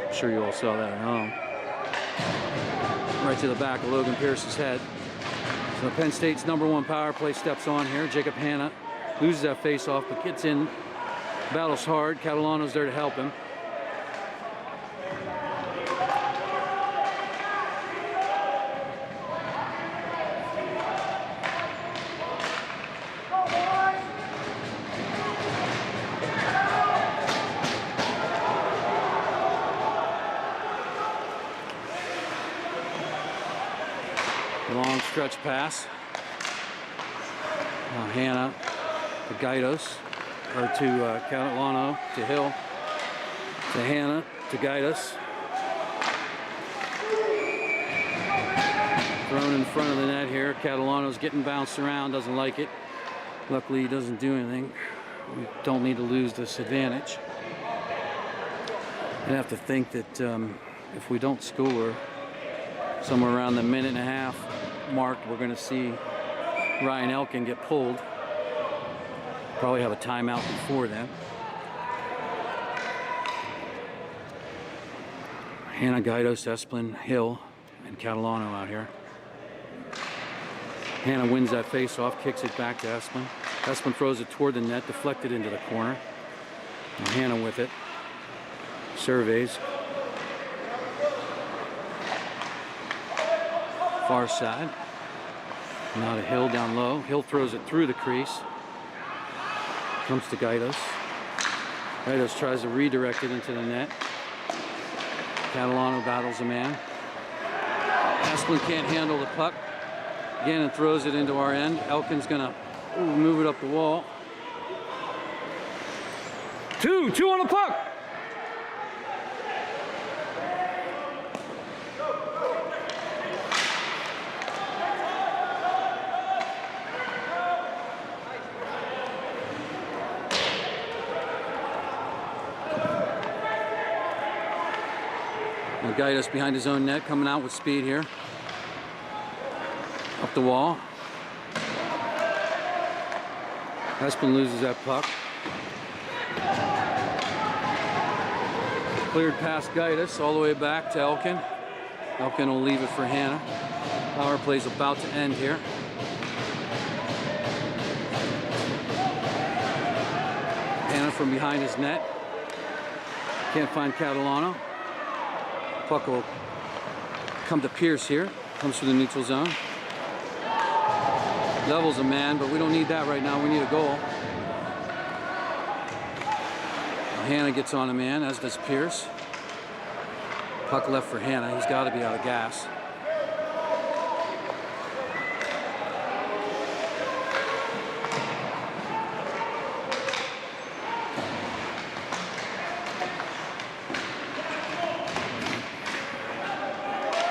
I'm sure you all saw that at home. Right to the back of Logan Pierce's head. So Penn State's #1 power play steps on here. Jacob Hanna loses that face-off, but gets in, battles hard. Catalano's there to help him. Long stretch pass. Hanna to Gaitis, or to Catalano, to Hill, to Hanna, to Gaitis. Thrown in front of the net here. Catalano's getting bounced around, doesn't like it. Luckily, he doesn't do anything. We don't need to lose this advantage. I have to think that if we don't score, somewhere around the minute and a half mark, we're going to see Ryan Elkin get pulled. Probably have a timeout before then. Hanna, Gaitis, Esplin, Hill, and Catalano out here. Hanna wins that face-off, kicks it back to Esplin. Esplin throws it toward the net, deflected into the corner. And Hanna with it. Surveys. Far side. Now to Hill down low. Hill throws it through the crease. Comes to Gaidos. Gaidos tries to redirect it into the net. Catalano battles a man. Asplin can't handle the puck. Gannon throws it into our end. Elkin's gonna move it up the wall. Two on the puck. Now Gaidos behind his own net, coming out with speed here. Up the wall. Asplin loses that puck. Cleared past Gaidos all the way back to Elkin. Elkin will leave it for Hanna. Power play's about to end here. Hanna from behind his net. Can't find Catalano. Puck will come to Pierce here. Comes through the neutral zone. Levels a man, but we don't need that right now. We need a goal. Hanna gets on a man, as does Pierce. Puck left for Hanna. He's got to be out of gas.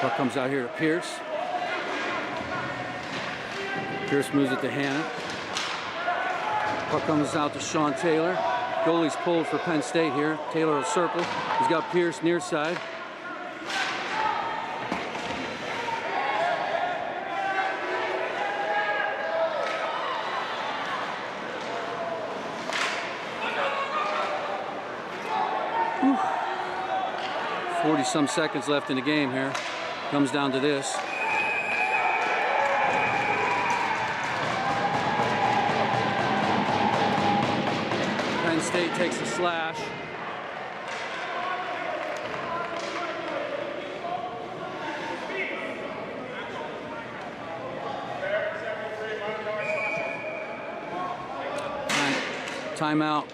Puck comes out here to Pierce. Pierce moves it to Hanna. Puck comes out to Sean Taylor. Goalie's pulled for Penn State here. Taylor will circle. He's got Pierce near side. Whew. 40-some seconds left in the game here. Comes down to this. Penn State takes a slash. Timeout.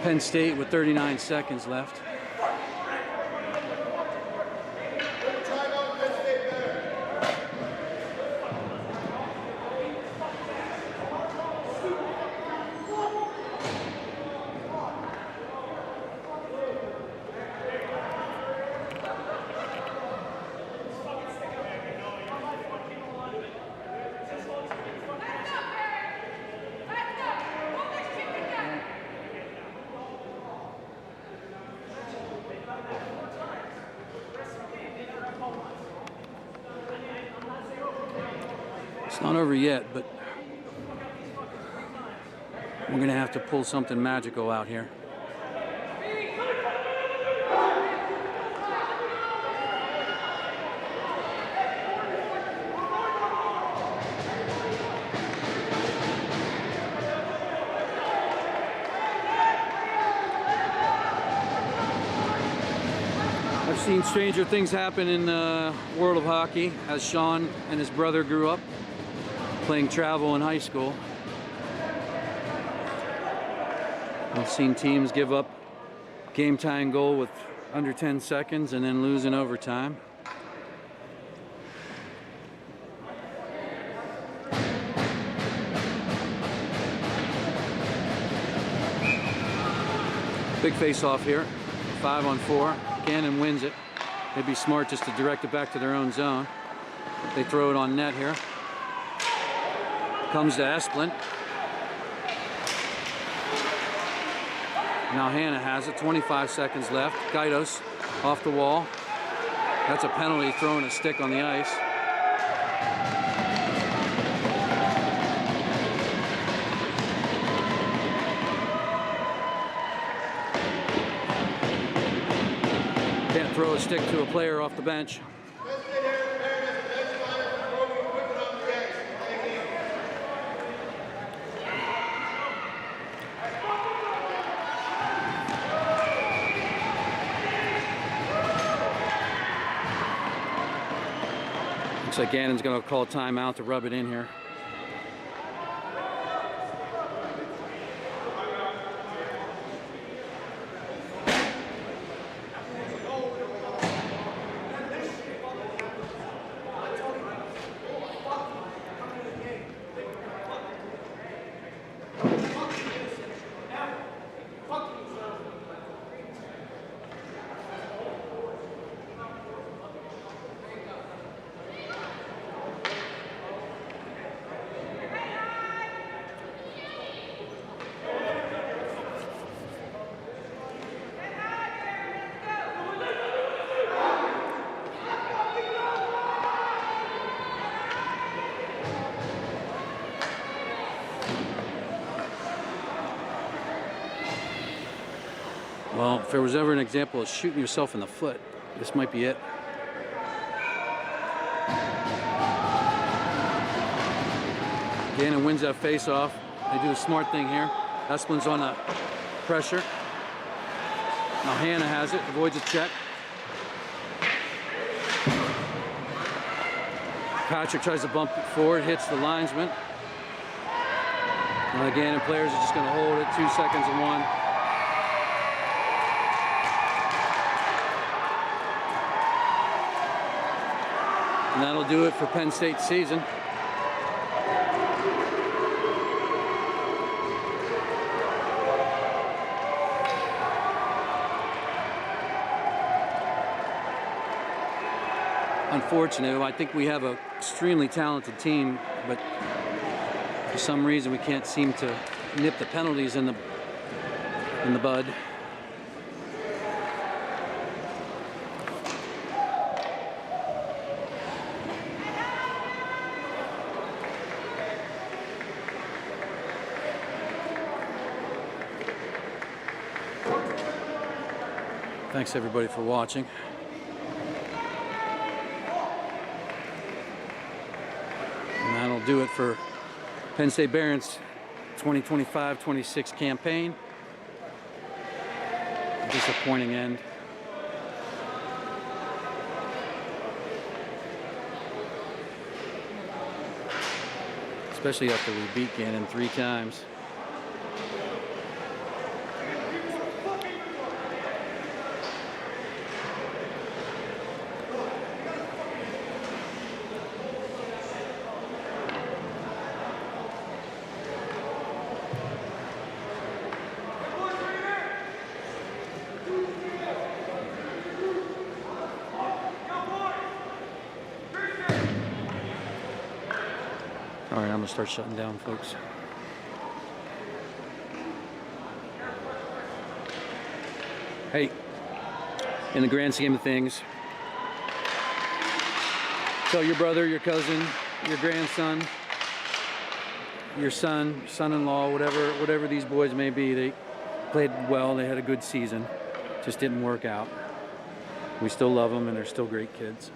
Penn State with 39 seconds left. It's not over yet, but we're going to have to pull something magical out here. I've seen stranger things happen in the world of hockey as Sean and his brother grew up playing travel in high school. I've seen teams give up game-tying goal with under 10 seconds and then lose in overtime. Big face-off here, 5-on-4. Gannon wins it. They'd be smart just to direct it back to their own zone. They throw it on net here. Comes to Asplin. Now Hanna has it, 25 seconds left. Gaidos off the wall. That's a penalty, throwing a stick on the ice. Can't throw a stick to a player off the bench. Looks like Gannon's going to call a timeout to rub it in here. Well, if there was ever an example of shooting yourself in the foot, this might be it. Gannon wins that face-off. They do the smart thing here. Esplin's on the pressure. Now Hannah has it, avoids a check. Patrick tries to bump it forward, hits the linesman. And the Gannon players are just going to hold it 2 seconds and 1. And that'll do it for Penn State's season. Unfortunate. I think we have an extremely talented team, but for some reason we can't seem to nip the penalties in the bud. Thanks everybody for watching. And that'll do it for Penn State Behrend's 2025-26 campaign. Disappointing end. Especially after we beat Gannon 3 times. All right, I'm gonna start shutting down, folks. Hey, in the grand scheme of things, tell your brother, your cousin, your grandson, your son, son-in-law, whatever these boys may be, they played well, they had a good season, just didn't work out. We still love them and they're still great kids.